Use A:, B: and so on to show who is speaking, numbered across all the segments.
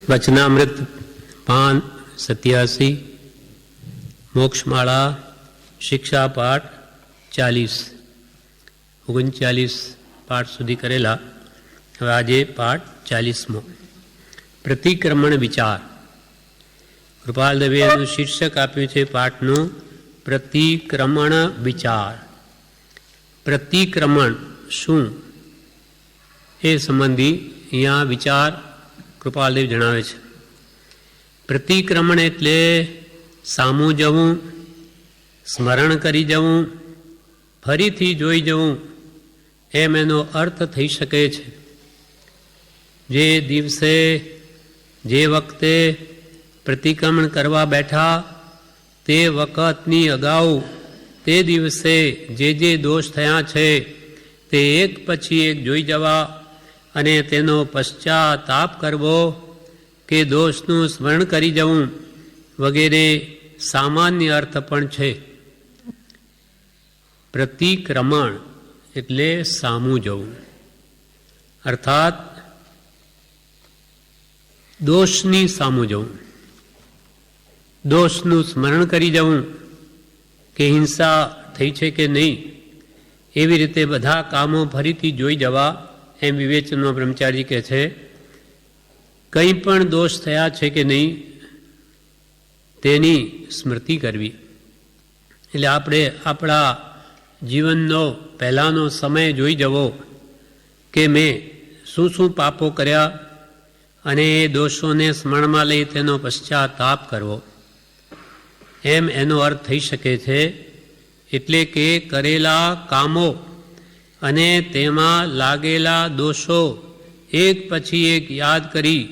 A: વચનામૃત પાન 87, મોક્ષમાળા શિક્ષા પાઠ 40, 39 પાઠ સુધી કરેલા. હવે આજે પાઠ 40મો, પ્રતિક્રમણ વિચાર. કૃપાલ દવેનું શીર્ષક આપ્યું છે પાઠનું પ્રતિક્રમણ વિચાર. પ્રતિક્રમણ શું એ સંબંધી અહીંયા વિચાર કૃપાલદેવ જણાવે છે. પ્રતિક્રમણ એટલે સામું જવું, સ્મરણ કરી જવું, ફરીથી જોઈ જવું, એમ એનો અર્થ થઈ શકે છે. જે દિવસે જે વખતે પ્રતિક્રમણ કરવા બેઠા તે વખતની અગાઉ તે દિવસે જે દોષ થયા છે તે એક પછી એક જોઈ જવા અને તેનો પશ્ચાતાપ કરવો કે દોષનું સ્મરણ કરી જવું વગેરે સામાન્ય અર્થ પણ છે. પ્રતિક્રમણ એટલે સામું જવું, અર્થાત દોષની સામું જવું, દોષનું સ્મરણ કરી જવું કે હિંસા થઈ છે કે નહીં, એવી રીતે બધા કામો ફરીથી જોઈ જવા, એમ વિવેચનમાં બ્રહ્મચારી કહે છે. કંઈ પણ દોષ થયા છે કે નહીં તેની સ્મૃતિ કરવી. એટલે આપણે આપણા જીવનનો પહેલાંનો સમય જોઈ જવો કે મેં શું શું પાપો કર્યા અને એ દોષોને સ્મરણમાં લઈ તેનો પશ્ચાતાપ કરવો, એમ એનો અર્થ થઈ શકે છે. એટલે કે કરેલા કામો અને તેમાં લાગેલા દોષો એક પછી એક યાદ કરી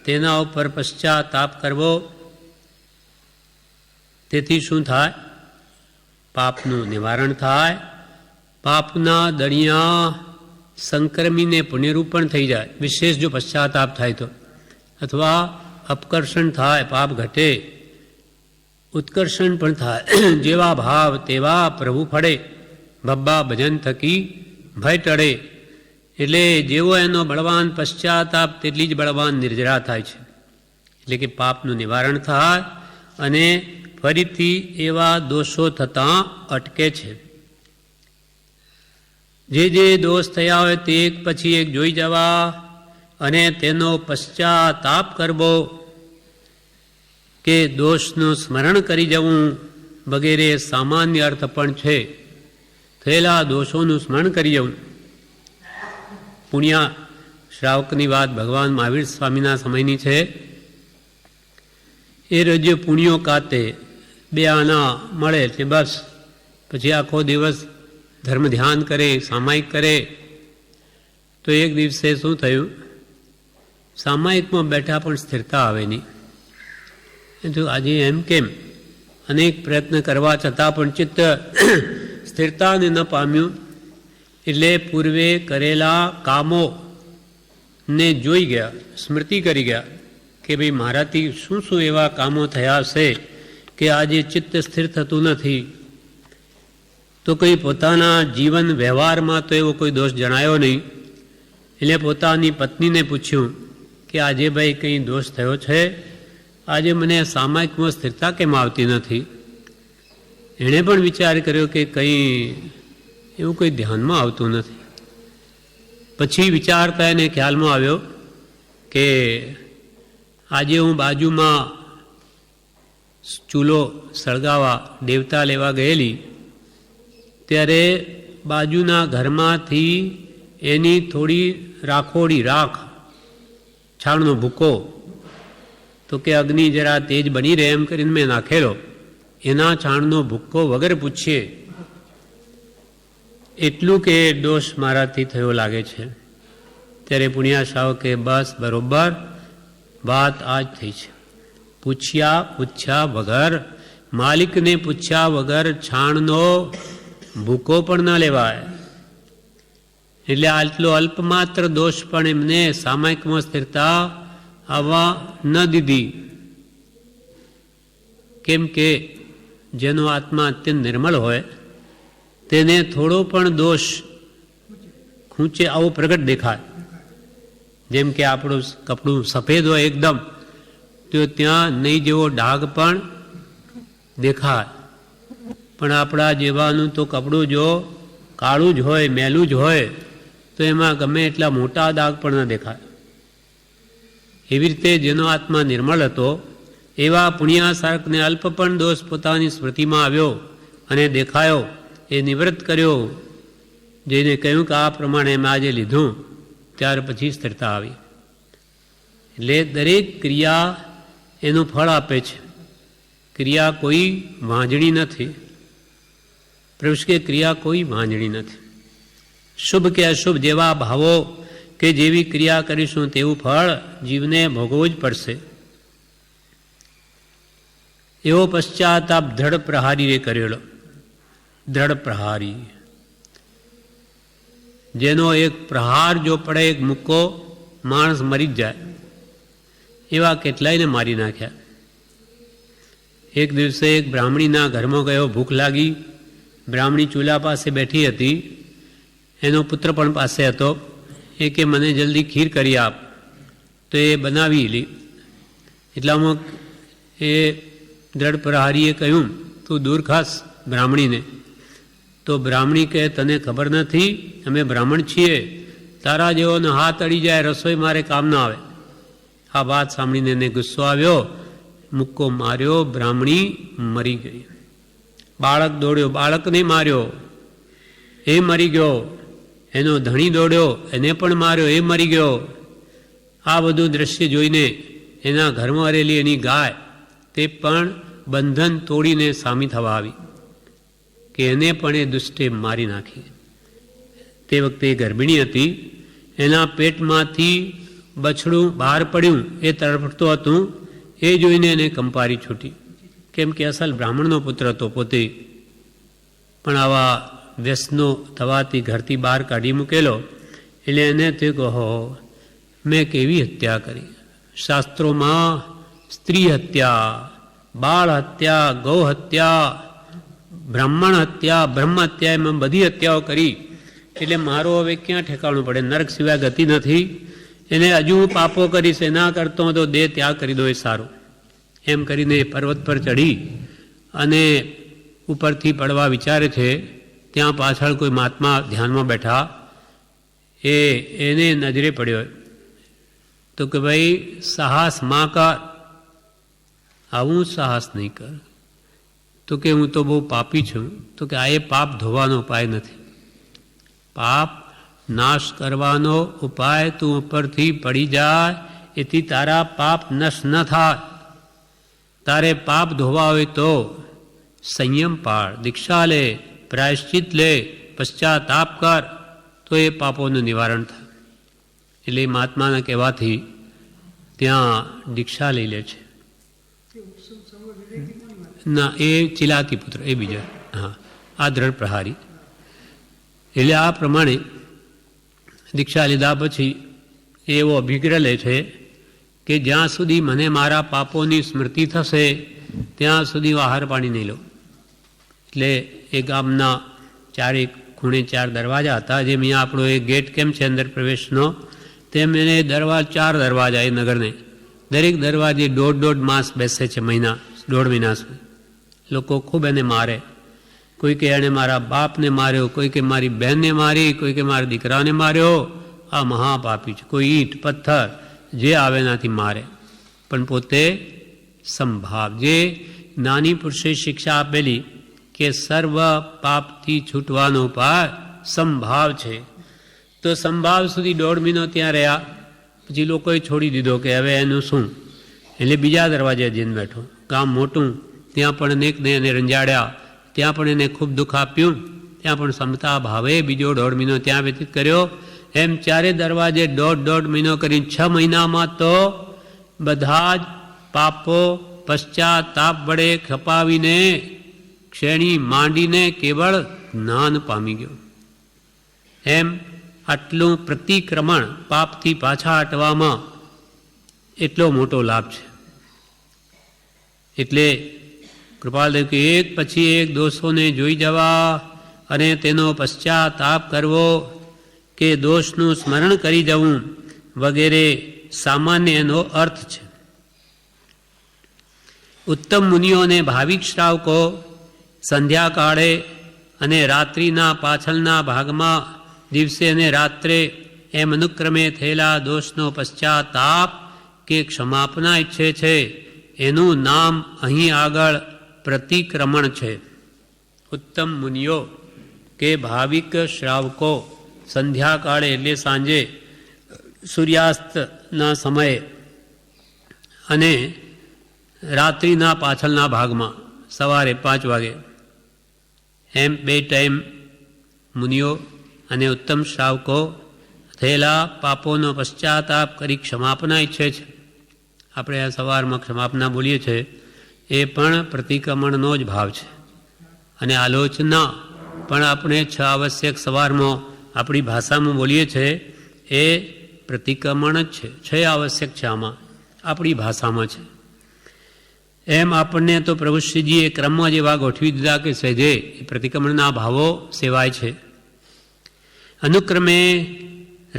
A: તેના ઉપર પશ્ચાતાપ કરવો. તેથી શું થાય? પાપનું નિવારણ થાય. પાપના દળિયા સંક્રમીને પુણ્યરૂપ થઈ જાય, વિશેષ જો પશ્ચાતાપ થાય તો, અથવા અપકર્ષણ થાય, પાપ ઘટે, ઉત્કર્ષણ પણ થાય. જેવા ભાવ તેવા પ્રભુ ફળે, ભબ્બા ભજન થકી ભય ટળે. એટલે જેવો એનો બળવાન પશ્ચાતાપ તેટલી જ બળવાન નિર્જરા થાય છે. એટલે કે પાપનું નિવારણ થાય અને ફરીથી એવા દોષો થતાં અટકે છે. જે દોષ થયા હોય તે એક પછી એક જોઈ જવા અને તેનો પશ્ચાતાપ કરવો કે દોષનું સ્મરણ કરી જવું વગેરે સામાન્ય અર્થ પણ છે. થયેલા દોષોનું સ્મરણ કરી જવું. પુણ્યા શ્રાવકની વાત ભગવાન મહાવીર સ્વામીના સમયની છે. એ રોજ પુણ્યો કાતે 2 આના મળે એટલે બસ પછી આખો દિવસ ધર્મ ધ્યાન કરે, સામાયિક કરે. તો એક દિવસે શું થયું? સામાયિકમાં બેઠા પણ સ્થિરતા આવે નહીં. તો આજે એમ કેમ? અનેક પ્રયત્ન કરવા છતાં પણ ચિત્ત સ્થિરતાને ન પામ્યું. એટલે પૂર્વે કરેલા કામોને જોઈ ગયા, સ્મૃતિ કરી ગયા કે ભાઈ મારાથી શું શું એવા કામો થયા છે કે આજે ચિત્ત સ્થિર થતું નથી. તો કંઈ પોતાના જીવન વ્યવહારમાં તો એવો કોઈ દોષ જણાયો નહીં. એટલે પોતાની પત્નીને પૂછ્યું કે આજે ભાઈ કંઈ દોષ થયો છે? આજે મને સામાયિકમાં સ્થિરતા કેમ આવતી નથી? એણે પણ વિચાર કર્યો કે કંઈ એવું કોઈ ધ્યાનમાં આવતું નથી. પછી વિચારતા એને ખ્યાલમાં આવ્યો કે આજે હું બાજુમાં ચૂલો સળગાવવા દેવતા લેવા ગયેલી, ત્યારે બાજુના ઘરમાંથી એની થોડી રાખોડી રાખ, છાણનો ભૂકો, તો કે અગ્નિ જરા તેજ બની રહે એમ કરીને મેં નાખેલો. એના છાણનો ભૂક્કો વગર પૂછીએ એટલું કે દોષ મારાથી થયો લાગે છે. ત્યારે પુણ્યાશાઓ કે બસ બરોબર વાત આ જ થઈ છે. પૂછ્યા વગર, માલિકને પૂછ્યા વગર છાણનો ભૂકો પણ ન લેવાય. એટલે આટલો અલ્પમાત્ર દોષ પણ એમને સામાયિકમાં સ્થિરતા આવવા ન દીધી. કેમ કે જેનો આત્મા અત્યંત નિર્મળ હોય તેને થોડો પણ દોષ ખૂંચે આવો પ્રગટ દેખાય. જેમ કે આપણું કપડું સફેદ હોય એકદમ તો ત્યાં નહીં જેવો ડાઘ પણ દેખાય. પણ આપણા જેવાનું તો કપડું જો કાળું જ હોય, મેલું જ હોય, તો એમાં ગમે એટલા મોટા દાગ પણ ન દેખાય. એવી રીતે જેનો આત્મા નિર્મળ હતો એવા પુણ્યાસારકને અલ્પ પણ દોષ પોતાની સ્મૃતિમાં આવ્યો અને દેખાયો, એ નિવૃત્ત કર્યો. જેને કહ્યું કે આ પ્રમાણે મેં આજે લીધું, ત્યાર પછી સ્થિરતા આવી. એટલે દરેક ક્રિયા એનું ફળ આપે છે. ક્રિયા કોઈ વાંજણી નથી. પ્રભુ કે ક્રિયા કોઈ વાંજણી નથી. શુભ કે અશુભ જેવા ભાવો કે જેવી ક્રિયા કરીશું તેવું ફળ જીવને ભોગવવું જ પડશે. એવો પશ્ચાતાપ દ્રઢ પ્રહારીએ કરેલો. દ્રઢ પ્રહારી, જેનો એક પ્રહાર જો પડે, એક મુક્કો, માણસ મરી જ જાય. એવા કેટલાયને મારી નાખ્યા. એક દિવસે એક બ્રાહ્મણીના ઘરમાં ગયો, ભૂખ લાગી. બ્રાહ્મણી ચૂલા પાસે બેઠી હતી, એનો પુત્ર પણ પાસે હતો. એ કે મને જલ્દી ખીર કરી આપ. તો એ બનાવી લી. એટલામાં એ દ્રઢ પ્રહારીએ કહ્યું, તું દૂર ખાસ બ્રાહ્મણીને. તો બ્રાહ્મણી કહે, તને ખબર નથી, અમે બ્રાહ્મણ છીએ, તારા જેવોનો હાથ અડી જાય, રસોઈ મારે કામ ના આવે. આ વાત સાંભળીને એને ગુસ્સો આવ્યો, મુક્કો માર્યો, બ્રાહ્મણી મરી ગઈ. બાળક દોડ્યો, બાળકને માર્યો, એ મરી ગયો. એનો ધણી દોડ્યો, એને પણ માર્યો, એ મરી ગયો. આ બધું દ્રશ્ય જોઈને એના ઘરમાં રહેલી એની ગાય તે પણ બંધન તોડીને સામી થવા આવી કે એને પણ એ દુષ્ટે મારી નાખી. તે વખતે એ ગર્ભિણી હતી. એના પેટમાંથી બછડું બહાર પડ્યું, એ તડફડતું હતું. એ જોઈને એને કંપારી છૂટી, કેમ કે અસલ બ્રાહ્મણનો પુત્ર હતો પોતે. પણ આવા વ્યસનો થવાથી ઘરથી બહાર કાઢી મૂકેલો. એટલે એને થયું કે હો, મેં કેવી હત્યા કરી. શાસ્ત્રોમાં સ્ત્રી હત્યા, બાળ હત્યા, ગૌ હત્યા, બ્રાહ્મણ હત્યા, બ્રહ્મ હત્યા, એમ બધી હત્યાઓ કરી. એટલે મારો હવે ક્યાં ઠેકાણું પડે? નરક સિવાય ગતિ નથી. એને હજુ પાપો કરીશ, એના કરતો તો દેહ ત્યાગ કરી દો એ સારું. એમ કરીને પર્વત પર ચડી અને ઉપરથી પડવા વિચારે છે. ત્યાં પાછળ કોઈ મહાત્મા ધ્યાનમાં બેઠા, એને નજરે પડ્યો. તો કે ભાઈ, સાહસ માં કર. આવું સાહસ નહીં કર. તો કે હું તો બહુ પાપી છું. તો કે આ એ પાપ ધોવાનો ઉપાય નથી. પાપ નાશ કરવાનો ઉપાય તું ઉપરથી પડી જાય, એથી તારા પાપ નશ ન થાય. તારે પાપ ધોવા હોય તો સંયમ પાળ, દીક્ષા લે, પ્રાયશ્ચિત લે, પશ્ચાતાપ કર, તો એ પાપોનું નિવારણ થાય. એટલે મહાત્માના કહેવાથી ત્યાં દીક્ષા લઈ લે છે. ના, એ ચિલાકી પુત્ર, એ બીજા. હા, આ દ્રઢ પ્રહારી. એટલે આ પ્રમાણે દીક્ષા લીધા પછી એવો અભિગ્રહ લે છે કે જ્યાં સુધી મને મારા પાપોની સ્મૃતિ થશે ત્યાં સુધી આહાર પાણી નહીં લો. એટલે એ ગામના ચારે ખૂણે 4 દરવાજા હતા. જેમ અહીંયા આપણો એ ગેટ કેમ છે અંદર પ્રવેશનો, તેમ એને 4 દરવાજા એ નગરને. દરેક દરવાજે 1.5 માસ બેસે છે, મહિના, 1.5 મહિના સુધી. લોકો ખૂબ એને મારે. કોઈ કે એણે મારા બાપને માર્યો, કોઈ કે મારી બહેનને મારી, કોઈ કે મારા દીકરાને માર્યો. આ મહાપાપી છે. કોઈ ઈંટ પથ્થર જે આવે એનાથી મારે. પણ પોતે સંભાવ, જે નાની પુરુષે શિક્ષા આપેલી કે સર્વ પાપથી છૂટવાનો ઉપાય સંભાવ છે, તો સંભાવ સુધી 1.5 મહિનો ત્યાં રહ્યા. પછી લોકોએ છોડી દીધો કે હવે એનું શું. એટલે બીજા દરવાજે જઈને બેઠો. ગામ મોટું, ત્યાં પણ અનેકને એને રંજાડ્યા, ત્યાં પણ એને ખૂબ દુઃખ આપ્યું. ત્યાં પણ સમતા ભાવે બીજો 1.5 મહિનો ત્યાં વ્યતીત કર્યો. એમ 4 દરવાજે 1.5 મહિનો કરીને 6 મહિનામાં તો બધા જ પાપો પશ્ચાતાપ વડે ખપાવીને ક્ષેણી માંડીને કેવળ જ્ઞાન પામી ગયો. એમ આટલું પ્રતિક્રમણ પાપથી પાછા હટવામાં એટલો મોટો લાભ છે. એટલે કૃપાલદેવ કે એક પછી એક દોષોને જોઈ જવા અને તેનો પશ્ચાતાપ કરવો કે દોષનું સ્મરણ કરી જવું વગેરે સામાન્ય એનો અર્થ છે. ઉત્તમ મુનિઓને ભાવિક શ્રાવકો સંધ્યાકાળે અને રાત્રિના પાછળના ભાગમાં દિવસે અને રાત્રે એમ અનુક્રમે થયેલા દોષનો પશ્ચાતાપ કે ક્ષમાપના ઈચ્છે છે, એનું નામ અહીં આગળ પ્રતિક્રમણ છે. ઉત્તમ મુનિઓ કે ભાવિક શ્રાવકો સંધ્યાકાળે એટલે સાંજે સૂર્યાસ્તના સમયે અને રાત્રિના પાછળના ભાગમાં સવારે 5 વાગે એમ 2 ટાઈમ મુનિઓ અને ઉત્તમ શ્રાવકો થયેલા પાપોનો પશ્ચાતાપ કરી ક્ષમાપના ઈચ્છે છે. આપણે આ સવારમાં ક્ષમાપના બોલીએ છીએ એ પણ પ્રતિક્રમણનો જ ભાવ છે. અને આલોચના પણ આપણે 6 આવશ્યક સવારમાં આપણી ભાષામાં બોલીએ છીએ એ પ્રતિક્રમણ જ છે. 6 આવશ્યક છે આમાં આપણી ભાષામાં છે. એમ આપણને તો પ્રભુશ્રીજીએ ક્રમમાં જેવા ગોઠવી દીધા કે સહેજે એ પ્રતિક્રમણના ભાવો સેવાય છે. અનુક્રમે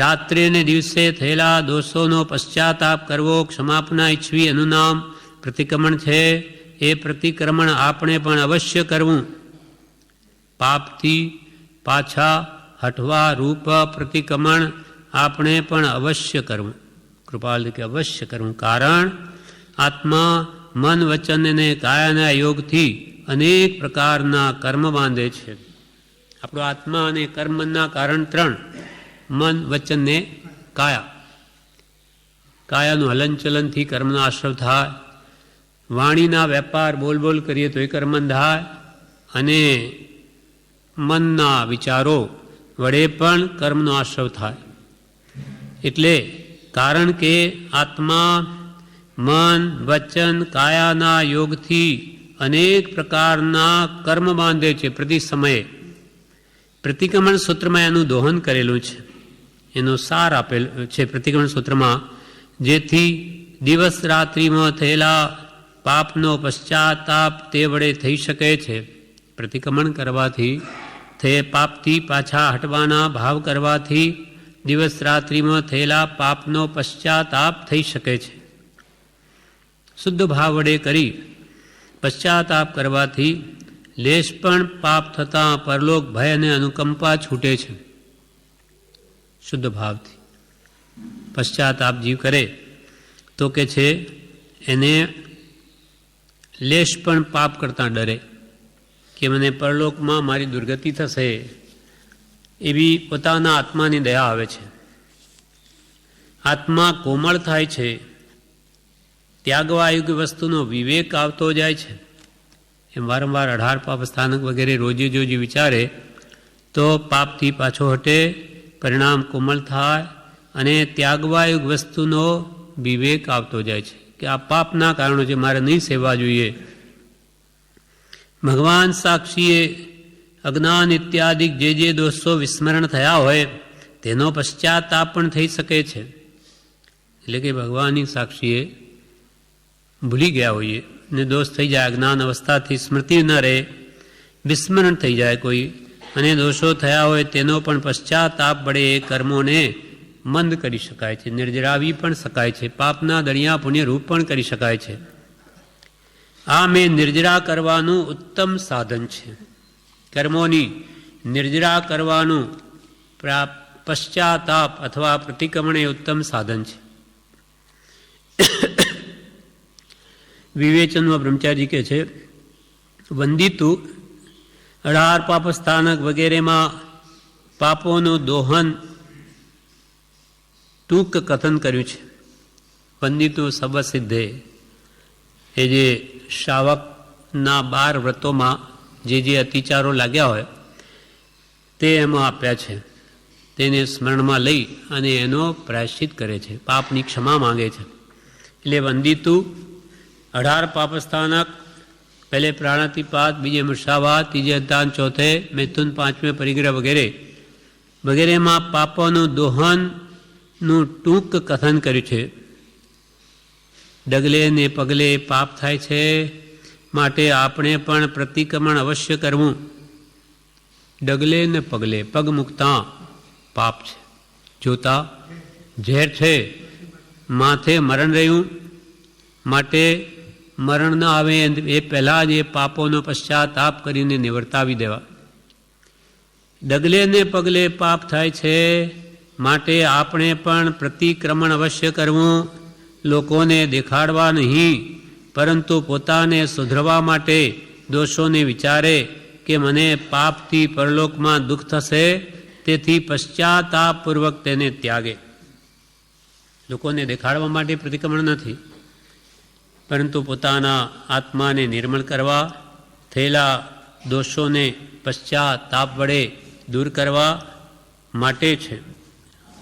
A: રાત્રે ને દિવસે થયેલા દોષોનો પશ્ચાતાપ કરવો, ક્ષમાપના ઈચ્છવી એનું નામ પ્રતિક્રમણ છે. એ પ્રતિક્રમણ આપણે પણ અવશ્ય કરવું. પાપથી પાછા હટવા રૂપ પ્રતિક્રમણ આપણે પણ અવશ્ય કરવું. કૃપાલ કે અવશ્ય કરવું. કારણ આત્મા મન વચન અને કાયાના યોગથી અનેક પ્રકારના કર્મ બાંધે છે. આપણો આત્મા અને કર્મના કારણ 3: મન, વચન ને કાયા. કાયાનું હલનચલનથી કર્મનો આશ્રવ થાય, વાણીના વેપાર બોલ કરીએ તો એ કર્મ થાય, અને મનના વિચારો વડે પણ કર્મનો આશ્રવ થાય. એટલે કારણ કે આત્મા મન, વચન, કાયાના યોગથી અનેક પ્રકારના કર્મ બાંધે છે પ્રતિ સમયે. પ્રતિક્રમણ સૂત્રમાં એનું દોહન કરેલું છે, એનો સાર આપેલો છે પ્રતિક્રમણ સૂત્રમાં, જેથી દિવસ રાત્રિમાં થયેલા પાપનો પશ્ચાતાપ તે વડે થઈ શકે છે. પ્રતિક્રમણ કરવાથી તે પાપથી પાછા હટવાના ભાવ કરવાથી દિવસ રાત્રિમાં થયેલા પાપનો પશ્ચાતાપ થઈ શકે છે. શુદ્ધ ભાવ વડે કરી પશ્ચાતાપ કરવાથી લેશ પણ પાપ થતાં પરલોક ભય અને અનુકંપા છૂટે છે. શુદ્ધ ભાવથી પશ્ચાતાપ જીવ કરે તો કે છે એને લેશ પણ પાપ કરતાં ડરે કે મને પરલોકમાં મારી દુર્ગતિ થશે, એવી પોતાના આત્માની દયા આવે છે. આત્મા કોમળ થાય છે, ત્યાગવા યોગ્ય વસ્તુનો વિવેક આવતો જાય છે. એમ વારંવાર 18 પાપ સ્થાનક વગેરે રોજે જોજી વિચારે તો પાપથી પાછો હટે, પરિણામ કોમળ થાય અને ત્યાગવાયુગ વસ્તુનો વિવેક આવતો જાય છે કે આ પાપના કારણો છે, મારે નહીં સેવા જોઈએ. ભગવાન સાક્ષીએ અજ્ઞાન ઇત્યાદિક જે દોષો વિસ્મરણ થયા હોય તેનો પશ્ચાતાપ પણ થઈ શકે છે. એટલે કે ભગવાનની સાક્ષીએ ભૂલી ગયા હોઈએ ને દોષ થઈ જાય, અજ્ઞાન અવસ્થાથી સ્મૃતિ ન રહે, વિસ્મરણ થઈ જાય કોઈ, અને દોષો થયા હોય તેનો પણ પશ્ચાતાપ વડે એ કર્મોને મંદ કરી શકાય છે, નિર્જરાવી પણ શકાય છે, પાપના દળિયા પુણ્ય રૂપ પણ કરી શકાય છે. આ મેં નિર્જરા કરવાનું ઉત્તમ સાધન છે. કર્મોની નિર્જરા કરવાનું પશ્ચાતાપ અથવા પ્રતિક્રમણ એ ઉત્તમ સાધન છે. વિવેચનમાં બ્રહ્મચારી કહે છે, વંદિતું 18 પાપ સ્થાનક વગેરેમાં પાપોનું દોહન ટૂંક કથન કર્યું છે. વંદિતું સબ સિદ્ધે એ જે શ્રાવકના 12 વ્રતોમાં જે અતિચારો લાગ્યા હોય તે એમાં આપ્યા છે. તેને સ્મરણમાં લઈ અને એનો પ્રાયશ્ચિત કરે છે, પાપની ક્ષમા માંગે છે. એટલે વંદિતું 18 પાપ સ્થાનક, પહેલે પ્રાણાતિપાત, બીજે મૃષાવાત, ત્રીજે અદાન, ચોથે મૈથુન, 5મે પરિગ્રહ વગેરેમાં પાપોનું દોહનનું ટૂંક કથન કર્યું છે. ડગલે ને પગલે પાપ થાય છે, માટે આપણે પણ પ્રતિક્રમણ અવશ્ય કરવું. ડગલે ને પગલે, પગ મૂકતા પાપ છે, જોતા ઝેર છે, માથે મરણ રહ્યું માટે મરણ ન આવે એ પહેલાં જ એ પાપોનો પશ્ચાતાપ કરીને નિવર્તાવી દેવા. ડગલે ને પગલે પાપ થાય છે, માટે આપણે પણ પ્રતિક્રમણ અવશ્ય કરવું, લોકોને દેખાડવા નહીં, પરંતુ પોતાને સુધરવા માટે દોષોને વિચારે કે મને પાપથી પરલોકમાં દુઃખ થશે, તેથી પશ્ચાતાપપૂર્વક તેને ત્યાગે. લોકોને દેખાડવા માટે પ્રતિક્રમણ નથી, પરંતુ પોતાના આત્માને નિર્મળ કરવા, થયેલા દોષોને પશ્ચાતાપ વડે દૂર કરવા માટે છે.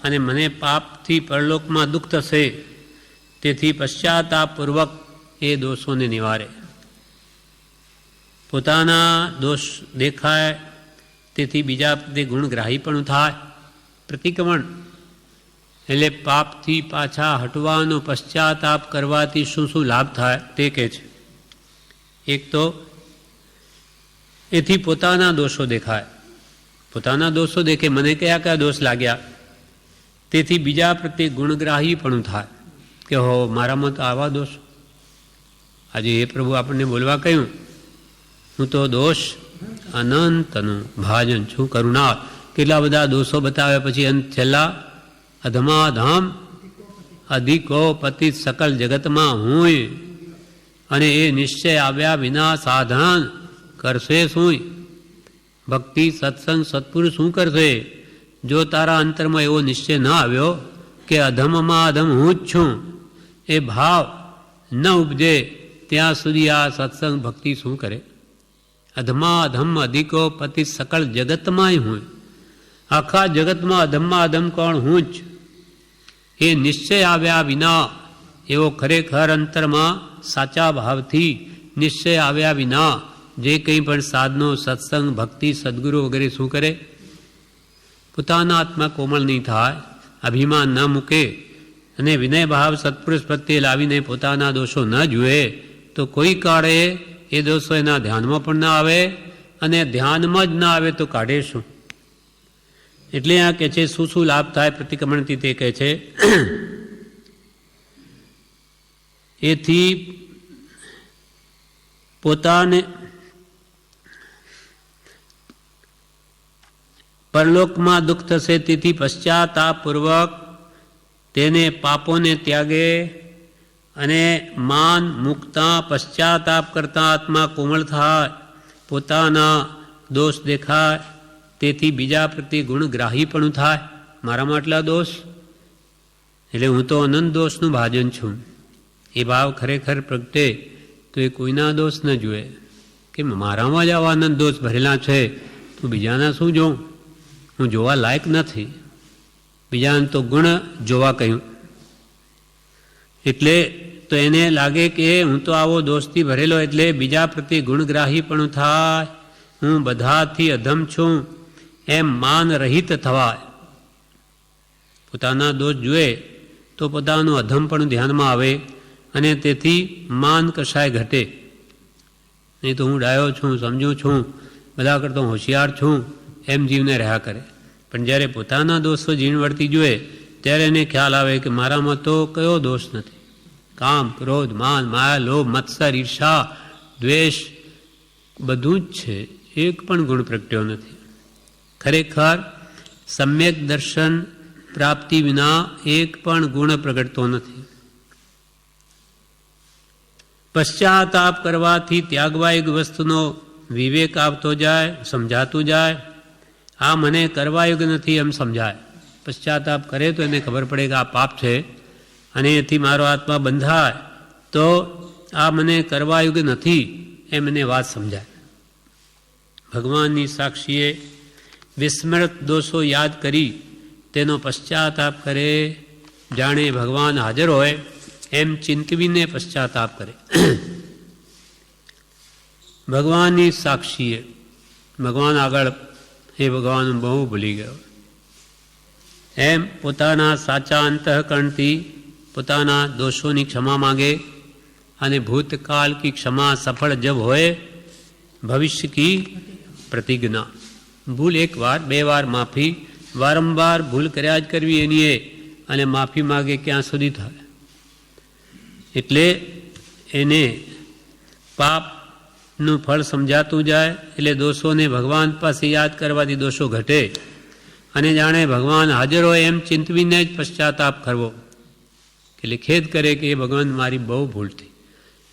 A: અને મને પાપથી પરલોકમાં દુઃખ થશે, તેથી પશ્ચાતાપપૂર્વક એ દોષોને નિવારે. પોતાના દોષ દેખાય તેથી બીજા પ્રત્યે ગુણગ્રાહી પણ થાય. પ્રતિક્રમણ એટલે પાપથી પાછા હટવાનો પશ્ચાતાપ કરવાથી શું શું લાભ થાય તે કહે છે. એક તો એથી પોતાના દોષો દેખાય, પોતાના દોષો દેખે, મને કયા કયા દોષ લાગ્યા, તેથી બીજા પ્રત્યે ગુણગ્રાહી પણ થાય કે હો મારામાં તો આવા દોષ. આજે એ પ્રભુ આપણને બોલવા કહ્યું, હું તો દોષ અનંતનું ભાજન છું, કરુણા. કેટલા બધા દોષો બતાવ્યા પછી અંત છેલ્લા અધમાધમ અધિકો પતિત સકલ જગતમાં હુંય, અને એ નિશ્ચય આવ્યા વિના સાધન કરશે શું? ભક્તિ સત્સંગ સત્પુરુષ શું કરશે? જો તારા અંતરમાં એવો નિશ્ચય ન આવ્યો કે અધમમાં અધમ હું જ છું, એ ભાવ ન ઉપજે ત્યાં સુધી આ સત્સંગ ભક્તિ શું કરે? અધમા અધમ અધિકો પતિ સકળ જગતમાંય હું, આખા જગતમાં અધમમાં અધમ કોણ? હું જ. એ નિશ્ચય આવ્યા વિના, એવો ખરેખર અંતરમાં સાચા ભાવથી નિશ્ચય આવ્યા વિના જે કંઈ પણ સાધનો, સત્સંગ, ભક્તિ, સદગુરુ વગેરે શું કરે? પોતાના આત્મા કોમળ નહીં થાય, અભિમાન ન મૂકે અને વિનય ભાવ સત્પુરુષ પ્રત્યે લાવીને પોતાના દોષો ન જુએ, તો કોઈ કાળે એ દોષો એના ધ્યાનમાં પણ ના આવે, અને ધ્યાનમાં જ ના આવે તો કાઢે શું? એટલે આ કહે છે શું શું લાભ થાય પ્રતિક્રમણથી, તે કહે છે એથી પોતાને પરલોકમાં દુઃખ થશે, તેથી પશ્ચાતાપપૂર્વક તેને પાપોને ત્યાગે, અને માન મૂકતા પશ્ચાતાપ કરતા આત્મા કોમળ થાય, પોતાના દોષ દેખાય, તેથી બીજા પ્રત્યે ગુણગ્રાહી પણ થાય. મારામાં આટલા દોષ, એટલે હું તો અનંત દોષનું ભાજન છું. એ ભાવ ખરેખર પ્રગટે તો એ કોઈના દોષ ન જુએ કે મારામાં જ આવા અનંત દોષ ભરેલા છે, તો બીજાના શું જોઉં? હું જોવા લાયક નથી. બીજાને તો ગુણ જોવા કહ્યું. એટલે તો એને લાગે કે હું તો આવો દોષથી ભરેલો, એટલે બીજા પ્રત્યે ગુણગ્રાહી પણ થાય, હું બધાથી અધમ છું એમ માન રહિત થવાય. પોતાના દોષ જુએ તો પોતાનું અધમ પણ ધ્યાનમાં આવે, અને તેથી માન કશાય ઘટે નહીં. તો હું ડાયો છું, સમજું છું, બધા કરતો હોશિયાર છું એમ જીવને રહ્યા કરે. પણ જ્યારે પોતાના દોષો ઝીણવટથી જુએ ત્યારે એને ખ્યાલ આવે કે મારામાં તો કયો દોષ નથી. કામ, ક્રોધ, માન, માયા, લોભ, મત્સર, ઈર્ષા, દ્વેષ બધું જ છે, એક પણ ગુણ પ્રગટ્યો નથી. ખરેખર સમ્યક દર્શન પ્રાપ્તિ વિના એક પણ ગુણ પ્રગટતો નથી. પશ્ચાતાપ કરવાથી ત્યાગવાયક વસ્તુનો વિવેક આવતો જાય, સમજાતું જાય. આ મને કરવાયોગ નથી એમ સમજાય. પશ્ચાતાપ કરે તો એને ખબર પડે કે આ પાપ છે, અને એથી મારો આત્મા બંધાય, તો આ મને કરવાયોગ નથી એમ એને વાત સમજાય. ભગવાનની સાક્ષીએ વિસ્મૃત દોષો યાદ કરી તેનો પશ્ચાતાપ કરે, જાણે ભગવાન હાજર હોય એમ ચિંતવીને પશ્ચાતાપ કરે. ભગવાનની સાક્ષીએ, ભગવાન આગળ એ ભગવાન બહુ ભૂલી ગયો એમ પોતાના સાચા અંતઃકરણથી પોતાના દોષોની ક્ષમા માગે, અને ભૂતકાળ કી ક્ષમા સફળ જબ હોય ભવિષ્ય કી પ્રતિજ્ઞા. ભૂલ એક વાર, બે વાર માફી, વારંવાર ભૂલ કર્યા જ કરવી એની એ, અને માફી માગે ક્યાં સુધી થાય. એટલે એને પાપનું ફળ સમજાતું જાય એટલે દોષોને ભગવાન પાસે યાદ કરવાથી દોષો ઘટે અને જાણે ભગવાન હાજર હોય એમ ચિંતવીને જ પશ્ચાતાપ કરવો, એટલે ખેદ કરે કે એ ભગવાન મારી બહુ ભૂલ થઈ,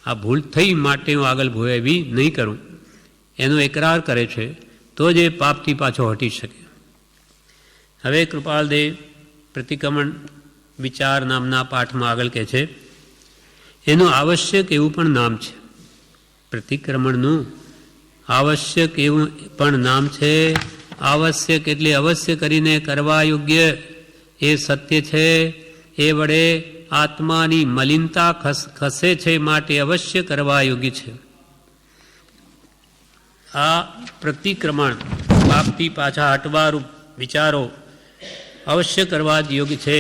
A: આ ભૂલ થઈ માટે હું આગળ ભૂલ એવી નહીં કરું, એનો એકરાર કરે છે તો જ એ પાપથી પાછો હટી શકે. હવે કૃપાલદેવ પ્રતિક્રમણ વિચાર નામના પાઠમાં આગળ કહે છે, એનું આવશ્યક એવું પણ નામ છે. પ્રતિક્રમણનું આવશ્યક એવું પણ નામ છે. આવશ્યક એટલે અવશ્ય કરીને કરવા યોગ્ય એ સત્ય છે. એ વડે આત્માની મલિનતા ખસે છે માટે અવશ્ય કરવા યોગ્ય છે. આ પ્રતિક્રમણ પાપથી પાછા હટવારૂપ વિચારો અવશ્ય કરવા જ યોગ્ય છે.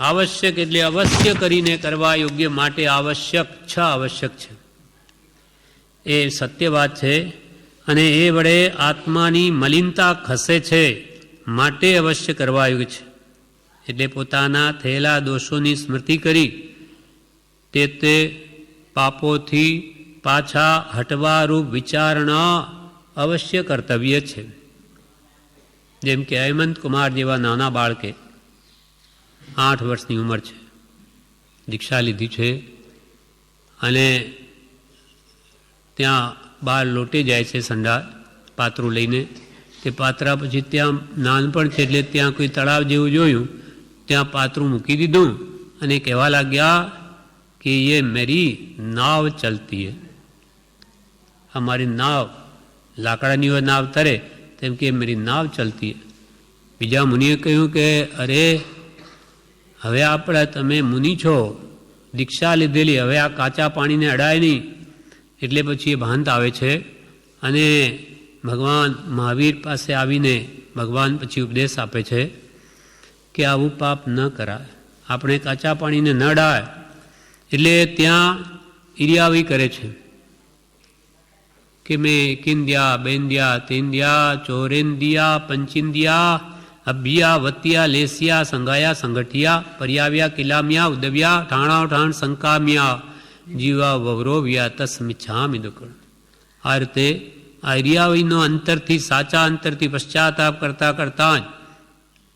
A: આવશ્યક એટલે અવશ્ય કરીને કરવા યોગ્ય માટે આવશ્યક આવશ્યક છે, એ સત્ય વાત છે. અને એ વડે આત્માની મલિનતા ખસે છે માટે અવશ્ય કરવા યોગ્ય છે. એટલે પોતાના થયેલા દોષોની સ્મૃતિ કરી તે પાપોથી પાછા હટવારૂપ વિચારણા અવશ્ય કર્તવ્ય છે. જેમ કે હેમંત કુમાર જેવા નાના બાળકે 8 વર્ષની ઉંમર છે, દીક્ષા લીધી છે અને ત્યાં બહાર લોટે જાય છે સંડાસ પાત્રું લઈને. તે પાત્રા પછી ત્યાં નાનપણ છે એટલે ત્યાં કોઈ તળાવ જેવું જોયું, ત્યાં પાત્રું મૂકી દીધું અને કહેવા લાગ્યા કે ये मेरी नाव चलती है, અમારી નાવ, લાકડાની હોય નાવ તરે તેમ કે મેરી નાવ ચલતી હે. બીજા મુનિએ કહ્યું કે અરે હવે આપણે તમે મુનિ છો, દીક્ષા લીધેલી, હવે આ કાચા પાણીને અડાય નહીં. એટલે પછી એ ભાંત આવે છે અને ભગવાન મહાવીર પાસે આવીને ભગવાન પછી ઉપદેશ આપે છે કે આવું પાપ ન કરાય, આપણે કાચા પાણીને ન અડાય. એટલે ત્યાં ઈરિયાવી કરે છે કે મેં કિંદ્યા બેન્દ્યા તેન્દ્યા ચોરેન્દ્યા પંચિંદ્યા અભિયા વતિયા લેસિયા સંગાયા સંગઠિયા પર્યાવ્યા કિલામ્યા ઉદવ્યા ઠાણા ઠાણ સંકામ્યા જીવા વવરોવ્યા તસ્મિચ્છામિ દુઃખ. આ રીતે આ ઈરિયાવીનો અંતરથી સાચા અંતરથી પશ્ચાતાપ કરતાં કરતાં જ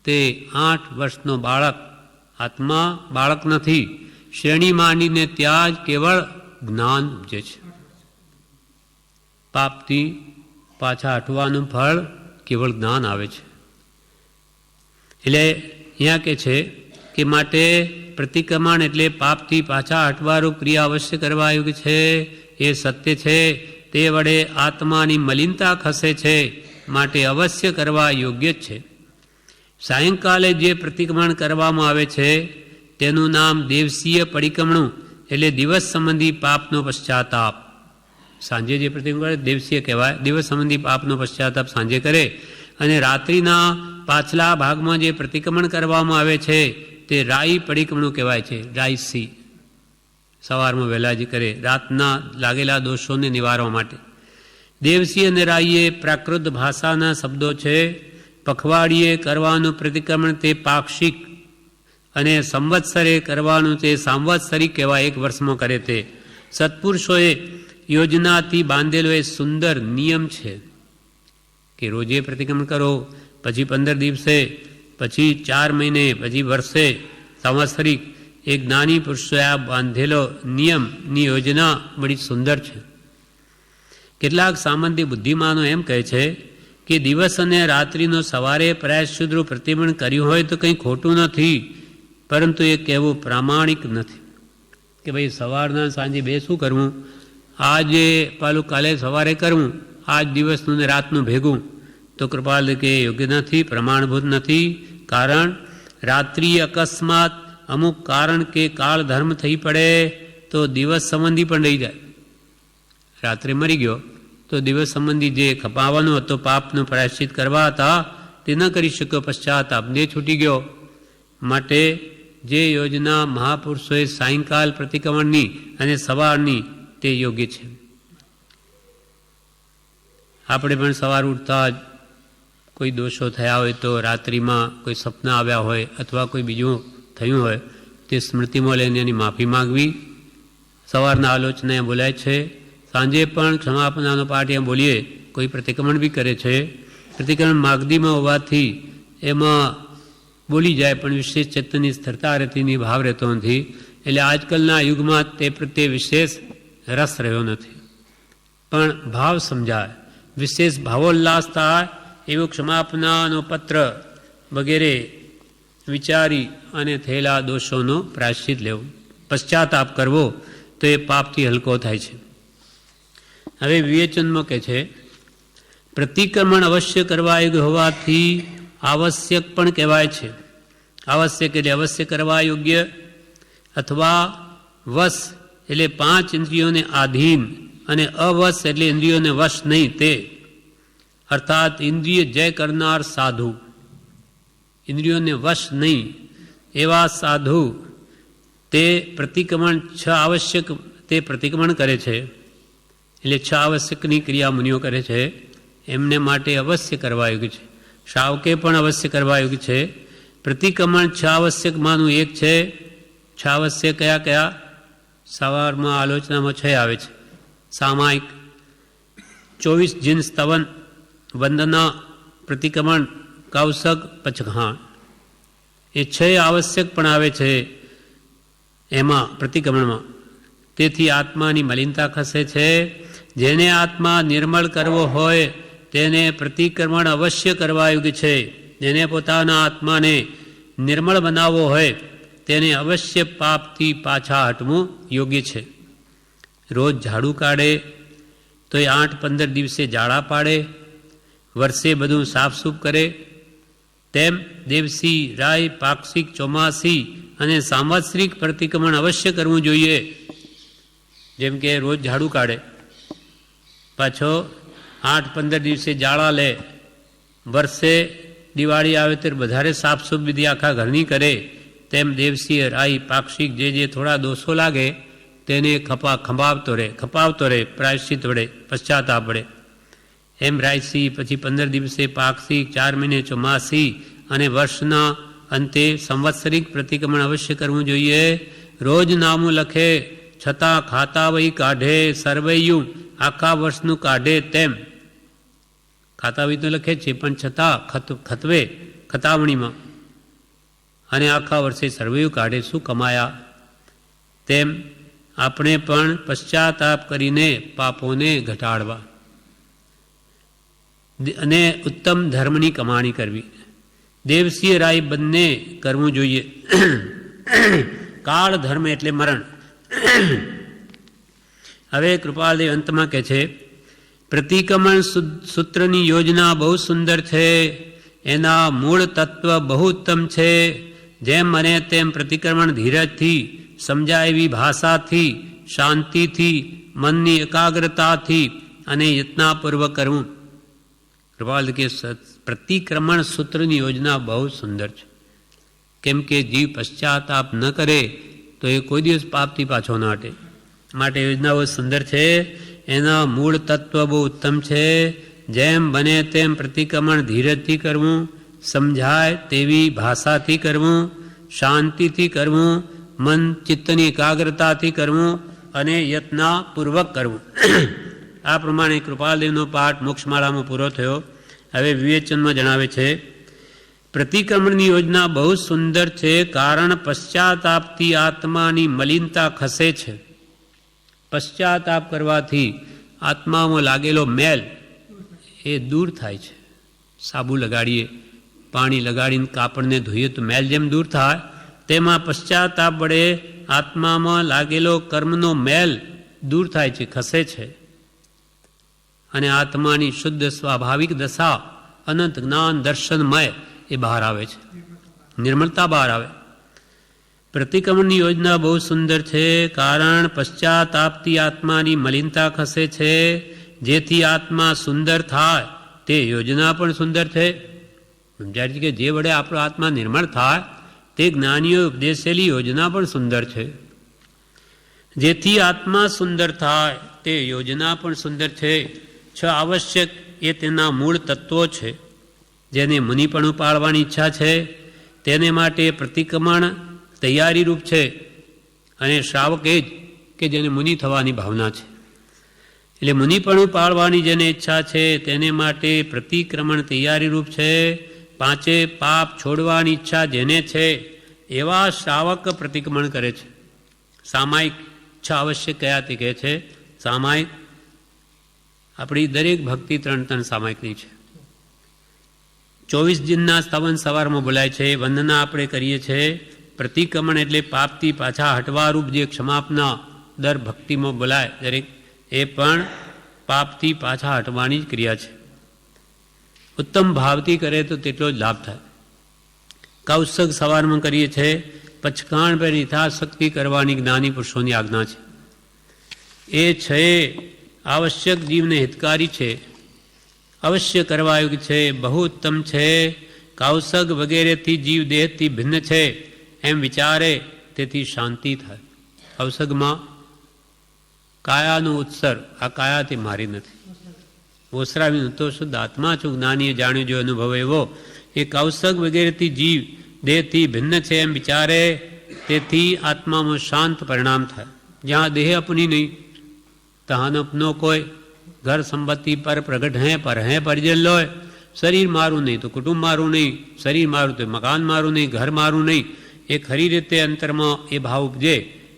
A: તે 8 વર્ષનો બાળક, આત્મા બાળક નથી, શ્રેણી માંડીને ત્યાં જ કેવળ જ્ઞાન ઉપજે છે. પાપથી પાછા હટવાનું ફળ કેવળ જ્ઞાન આવે છે. એટલે અહીંયા કે છે કે માટે પ્રતિક્રમણ એટલે પાપથી પાછા હટવારૂપ ક્રિયા અવશ્ય કરવા યોગ્ય છે, એ સત્ય છે. તે વડે આત્માની મલિનતા ખસે છે માટે અવશ્ય કરવા યોગ્ય જ છે. સાયંકાલે જે પ્રતિક્રમણ કરવામાં આવે છે તેનું નામ દેવસીય પરિક્રમણું એટલે દિવસ સંબંધી પાપનો પશ્ચાતાપ. સાંજે જે પ્રતિક્રમણ દેવસીય કહેવાય, દિવસ સંબંધી પાપનો પશ્ચાતાપ સાંજે કરે. અને રાત્રિના પાછલા ભાગમાં જે પ્રતિક્રમણ કરવામાં આવે છે તે રાઈ પરિક્રમણું કહેવાય છે, રાઈસી. સવારમાં વહેલા જ કરે રાતના લાગેલા દોષોને નિવારવા માટે. દેવસી અને રાઈએ પ્રાકૃત ભાષાના શબ્દો છે. પખવાડિયે કરવાનું પ્રતિક્રમણ તે પાક્ષિક અને સંવત્સરે કરવાનું તે સાંવત્સરિક કહેવાય, 1 વર્ષમાં કરે તે. સત્પુરુષોએ યોજનાથી બાંધેલો એ સુંદર નિયમ છે કે રોજે પ્રતિક્રમણ કરો, પછી 15 દિવસે, પછી 4 મહિને, પછી વર્ષે સંવત્સરિક. એક જ્ઞાની પુરુષોએ આ બાંધેલો નિયમની યોજના બડી સુંદર છે. કેટલાક સામાન્ય બુદ્ધિમાનો એમ કહે છે કે દિવસ અને રાત્રિનો સવારે પ્રાયશ્ચિતનું પ્રતિક્રમણ કર્યું હોય તો કંઈ ખોટું નથી, પરંતુ એ કહેવું પ્રામાણિક નથી કે ભાઈ સવારના સાંજે બે શું કરવું, આજે પાલું કાલે સવારે કરવું, આજ દિવસનું ને રાતનું ભેગું. તો કૃપાલ કે યોગ્ય નથી, પ્રમાણભૂત નથી. કારણ રાત્રિ અકસ્માત અમુક કારણ કે કાળ ધર્મ થઈ પડે તો દિવસ સંબંધી પણ રહી જાય. રાત્રે મરી ગયો તો દિવસ સંબંધી જે ખપાવવાનો હતો, પાપનું પ્રાયશ્ચિત કરવા હતા તે ન કરી શક્યો, પશ્ચાતાપ દેહ છૂટી ગયો. માટે જે યોજના મહાપુરુષોએ સાયંકાલ પ્રતિક્રમણની અને સવારની તે યોગ્ય છે. આપણે પણ સવાર ઉઠતા જ કોઈ દોષો થયા હોય તો રાત્રિમાં કોઈ સપના આવ્યા હોય અથવા કોઈ બીજું થયું હોય તે સ્મૃતિમાં લઈને એની માફી માગવી. સવારના આલોચના બોલાય છે, સાંજે પણ ક્ષમાપનાનો પાઠ એમ બોલીએ, કોઈ પ્રતિક્રમણ બી કરે છે. પ્રતિક્રમણ માગદીમાં હોવાથી એમાં બોલી જાય પણ વિશેષ ચેતનની સ્થિરતા રહેતીની ભાવ રહેતો નથી. એટલે આજકાલના યુગમાં તે પ્રત્યે વિશેષ રસ રહ્યો નથી, પણ ભાવ સમજાય, વિશેષ ભાવોલ્લાસ થાય એવું ક્ષમાપનાનો પત્ર વગેરે વિચારી અને થયેલા દોષોનો પ્રાયશ્ચિત લેવું, પશ્ચાતાપ કરવો તો એ પાપથી હલકો થાય છે. હવે વિવેચનમાં કહે છે, પ્રતિક્રમણ અવશ્ય કરવા યોગ્ય હોવાથી આવશ્યક પણ કહેવાય છે. આવશ્યક એટલે અવશ્ય કરવા યોગ્ય, અથવા વશ એટલે 5 ઇન્દ્રિયોને આધીન, અને અવશ એટલે ઇન્દ્રિયોને વશ નહીં તે, અર્થાત ઇન્દ્રિય જય કરનાર સાધુ, ઇન્દ્રિયોને વશ નહીં એવા સાધુ તે પ્રતિક્રમણ 6 આવશ્યક તે પ્રતિક્રમણ કરે છે. એટલે 6 આવશ્યકની ક્રિયા મુનિઓ કરે છે, એમને માટે અવશ્ય કરવા યોગ્ય છે. શ્રાવકે પણ અવશ્ય કરવા યોગ્ય છે. પ્રતિક્રમણ 6 આવશ્યકમાંનું એક છે. 6 આવશ્યક કયા કયા? સવારમાં આલોચનામાં 6 આવે છે. સામાયિક 24 જીન સ્તવન, વંદના, પ્રતિક્રમણ, કૌશક, પચઘાણ, એ 6 આવશ્યક પણ આવે છે એમાં પ્રતિક્રમણમાં. તેથી આત્માની મલિનતા ખસે છે. જેને આત્મા નિર્મળ કરવો હોય તેને પ્રતિક્રમણ અવશ્ય કરવા યોગ્ય છે. જેને પોતાના આત્માને નિર્મળ બનાવવો હોય તેને અવશ્ય પાપથી પાછા હટવું યોગ્ય છે. રોજ ઝાડુ કાઢે તો એ 8-15 દિવસે ઝાડા પાડે, વર્ષે બધું સાફસૂફ કરે, તેમ દેવસી, રાય, પાક્ષિક, ચોમાસી અને સાંવત્સરિક પ્રતિક્રમણ અવશ્ય કરવું જોઈએ. જેમ કે રોજ ઝાડુ કાઢે, પાછો 8-15 દિવસે જાળા લે, વર્ષે દિવાળી આવે ત્યારે વધારે સાફસૂફ વિધિ આખા ઘરની કરે, તેમ દેવસી, રાઈ, પાક્ષિક જે થોડા દોષો લાગે તેને ખપાવતો રહે પ્રાયશ્ચિત વડે, પશ્ચાતાપ વડે. એમ રાયસી, પછી 15 દિવસે પાક્ષિક, 4 મહિને ચોમાસી અને વર્ષના અંતે સંવત્સરિક પ્રતિક્રમણ અવશ્ય કરવું જોઈએ. રોજ નામું લખે છતાં ખાતા વહી કાઢે, સર્વૈયું આખા વર્ષનું કાઢે, તેમ ખાતા વહી તો લખે છે પણ છતાં ખતવે ખતાવણીમાં, અને આખા વર્ષે સર્વૈયું કાઢે, શું કમાયા, તેમ આપણે પણ પશ્ચાતાપ કરીને પાપોને ઘટાડવા અને ઉત્તમ ધર્મની કમાણી કરવી. દેવસિંહ રાય બંને કરવું જોઈએ. કાળ ધર્મ એટલે મરણ. હવે કૃપાલદેવ અંતમાં કહે છે, પ્રતિક્રમણ સૂત્રની યોજના બહુ સુંદર છે, એના મૂળ તત્વ બહુ ઉત્તમ છે. જેમ મને તેમ પ્રતિક્રમણ ધીરજથી, સમજાય એવી ભાષાથી, શાંતિથી, મનની એકાગ્રતાથી અને યત્નાપૂર્વક કરવું. કૃપાલદેવ કે પ્રતિક્રમણ સૂત્રની યોજના બહુ સુંદર છે. કેમ કે જીવ પશ્ચાતાપ ન કરે તો એ કોઈ દિવસ પાપથી પાછો ન હટે. માટે યોજના બહુ સુંદર છે. એના મૂળ તત્વ બહુ ઉત્તમ છે. જેમ બને તેમ પ્રતિક્રમણ ધીરજથી કરવું, સમજાય તેવી ભાષાથી કરવું, શાંતિથી કરવું, મન ચિત્તની એકાગ્રતાથી કરવું અને યત્નપૂર્વક કરવું. આ પ્રમાણે કૃપાલદેવનો પાઠ મોક્ષમાળામાં પૂરો થયો. હવે વિવેચનમાં જણાવે છે, પ્રતિક્રમણની યોજના બહુ સુંદર છે, કારણ પશ્ચાતાપથી આત્માની મલિનતા ખસે છે. પશ્ચાતાપ કરવાથી આત્મામાં લાગેલો મેલ એ દૂર થાય છે. સાબુ લગાડીએ, પાણી લગાડીને કાપડને ધોઈએ તો મેલ જેમ દૂર થાય, તેમાં પશ્ચાતાપ વડે આત્મામાં લાગેલો કર્મનો મેલ દૂર થાય છે, ખસે છે, અને આત્માની શુદ્ધ સ્વાભાવિક દશા અનંત જ્ઞાન દર્શનમય એ બહાર આવે છે, નિર્મળતા બહાર આવે. પ્રતિક્રમણની યોજના બહુ સુંદર છે, કારણ પશ્ચાતાપથી આત્માની મલિનતા ખસે છે. જેથી આત્મા સુંદર થાય તે યોજના પણ સુંદર છે. સમજાય છે કે જે વડે આપણો આત્મા નિર્મળ થાય તે જ્ઞાનીઓ ઉપદેશેલી યોજના પણ સુંદર છે. જેથી આત્મા સુંદર થાય તે યોજના પણ સુંદર છે. 6 આવશ્યક એ તેના મૂળ તત્વો છે. જેને મુનિપણું પાળવાની ઈચ્છા છે તેને માટે પ્રતિક્રમણ તૈયારી રૂપ છે, અને શ્રાવક એ જ કે જેને મુનિ થવાની ભાવના છે. એટલે મુનિપણું પાળવાની જેને ઈચ્છા છે તેને માટે પ્રતિક્રમણ તૈયારીરૂપ છે. પાંચે પાપ છોડવાની ઈચ્છા જેને છે એવા શ્રાવક પ્રતિક્રમણ કરે છે. સામાયિક ઈચ્છા અવશ્ય કયાથી કહે છે? સામાયિક આપણી દરેક ભક્તિ 3 સામાયિકની છે. 24 દિનના સ્તવન સવારમાં બોલાય છે. વંદના આપણે કરીએ છીએ. પ્રતિક્રમણ એટલે પાપથી પાછા હટવારૂપ જે ક્ષમાપના દર ભક્તિમાં બોલાય દરેક, એ પણ પાપથી પાછા હટવાની જ ક્રિયા છે. ઉત્તમ ભાવથી કરે તો તેટલો જ લાભ થાય. કૌશક સવારમાં કરીએ છીએ. પચકાણ પર યથાશક્તિ કરવાની જ્ઞાની પુરુષોની આજ્ઞા છે. એ છે આવશ્યક જીવને હિતકારી છે, અવશ્ય કરવા યોગ્ય છે, બહુ ઉત્તમ છે. કૌશક વગેરેથી જીવ દેહથી ભિન્ન છે એમ વિચારે તેથી શાંતિ થાય. કૌશકમાં કાયાનો ઉત્સર્ગ, આ કાયાથી મારી નથી. ઓસરાવી તો શુદ્ધ આત્મા છું, જ્ઞાનીએ જાણ્યું જો અનુભવ એવો. એ કૌશક વગેરેથી જીવ દેહથી ભિન્ન છે એમ વિચારે તેથી આત્મામાં શાંત પરિણામ થાય. જ્યાં દેહ અપની નહીં તહાન અપનો કોઈ. ઘર સંપત્તિ પર પ્રગટ હૈ પર હૈ પરિજન લોય. શરીર મારું નહીં તો કુટુંબ મારું નહીં, શરીર મારું તો મકાન મારું નહીં, ઘર મારું નહીં. એ ખરી રીતે અંતરમાં એ ભાવ ઉપજે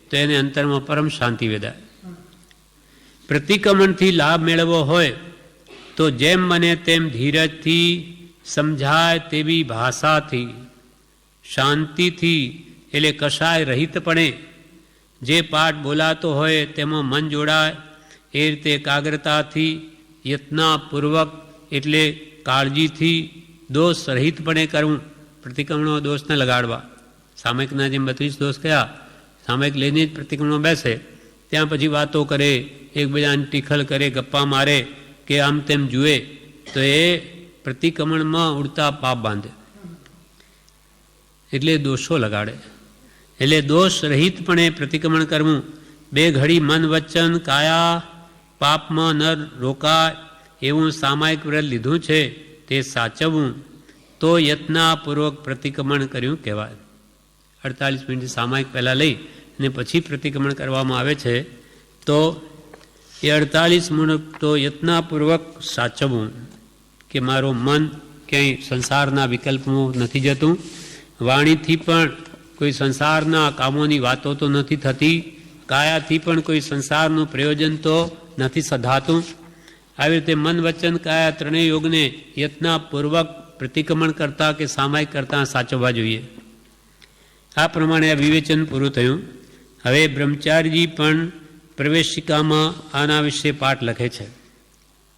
A: તો એને અંતરમાં પરમ શાંતિ વેદાય. પ્રતિક્રમણથી લાભ મેળવવો હોય તો જેમ બને તેમ ધીરજથી સમજાય તેવી ભાષાથી, શાંતિથી, એટલે કશાય રહિતપણે જે પાઠ બોલાતો હોય તેમાં મન જોડાય એ રીતે એકાગ્રતાથી, યત્નપૂર્વક એટલે કાળજીથી, દોષ રહિતપણે કરવું. પ્રતિક્રમણો દોષ ન લગાડવા. સામયિકના જેમ 32 દોષ કયા, સામયિક લઈને જ પ્રતિક્રમણમાં બેસે, ત્યાં પછી વાતો કરે, એકબીજાને ટીખલ કરે, ગપ્પા મારે કે આમ તેમ જુએ તો એ પ્રતિક્રમણમાં ઉડતા પાપ બાંધે, એટલે દોષો લગાડે. એટલે દોષ રહિતપણે પ્રતિક્રમણ કરવું. 2 ઘડી મન વચન કાયા પાપમાં ન રોકાય એવું સામાયિક વ્રત લીધું છે તે સાચવવું તો યત્નપૂર્વક પ્રતિક્રમણ કર્યું કહેવાય. 48 મિનિટ સામાયિક પહેલાં લઈ અને પછી પ્રતિક્રમણ કરવામાં આવે છે તો એ 48 મિનિટ તો યત્નપૂર્વક સાચવવું કે મારું મન ક્યાંય સંસારના વિકલ્પમાં નથી જતું, વાણીથી પણ કોઈ સંસારના કામોની વાતો તો નથી થતી, કાયાથી પણ કોઈ સંસારનું પ્રયોજન તો નથી સધાતું. આવી રીતે મન વચન કાયા ત્રણેય યોગને યત્નપૂર્વક પ્રતિક્રમણ કરતાં કે સામાયિક કરતાં સાચવવા જોઈએ. આ પ્રમાણે આ વિવેચન પૂરું થયું. હવે બ્રહ્મચારીજી પણ પ્રવેશિકામાં આના વિશે પાઠ લખે છે.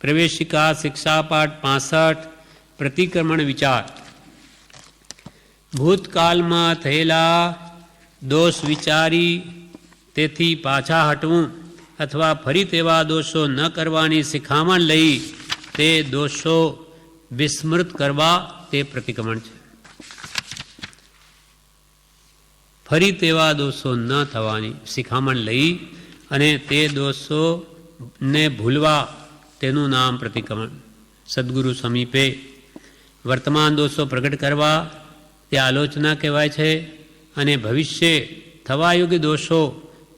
A: પ્રવેશિકા શિક્ષા પાઠ 65 પ્રતિક્રમણ વિચાર. ભૂતકાળમાં થયેલા દોષ વિચારી તેથી પાછા હટવું અથવા ફરી તેવા દોષો ન કરવાની શિખામણ લઈ તે દોષો વિસ્મૃત કરવા તે પ્રતિક્રમણ છે. ફરી તેવા દોષો ન થવાની શિખામણ લઈ અને તે દોષોને ભૂલવા તેનું નામ પ્રતિક્રમણ. સદગુરુ સમીપે વર્તમાન દોષો પ્રગટ કરવા તે આલોચના કહેવાય છે. અને ભવિષ્ય થવા યોગ્ય દોષો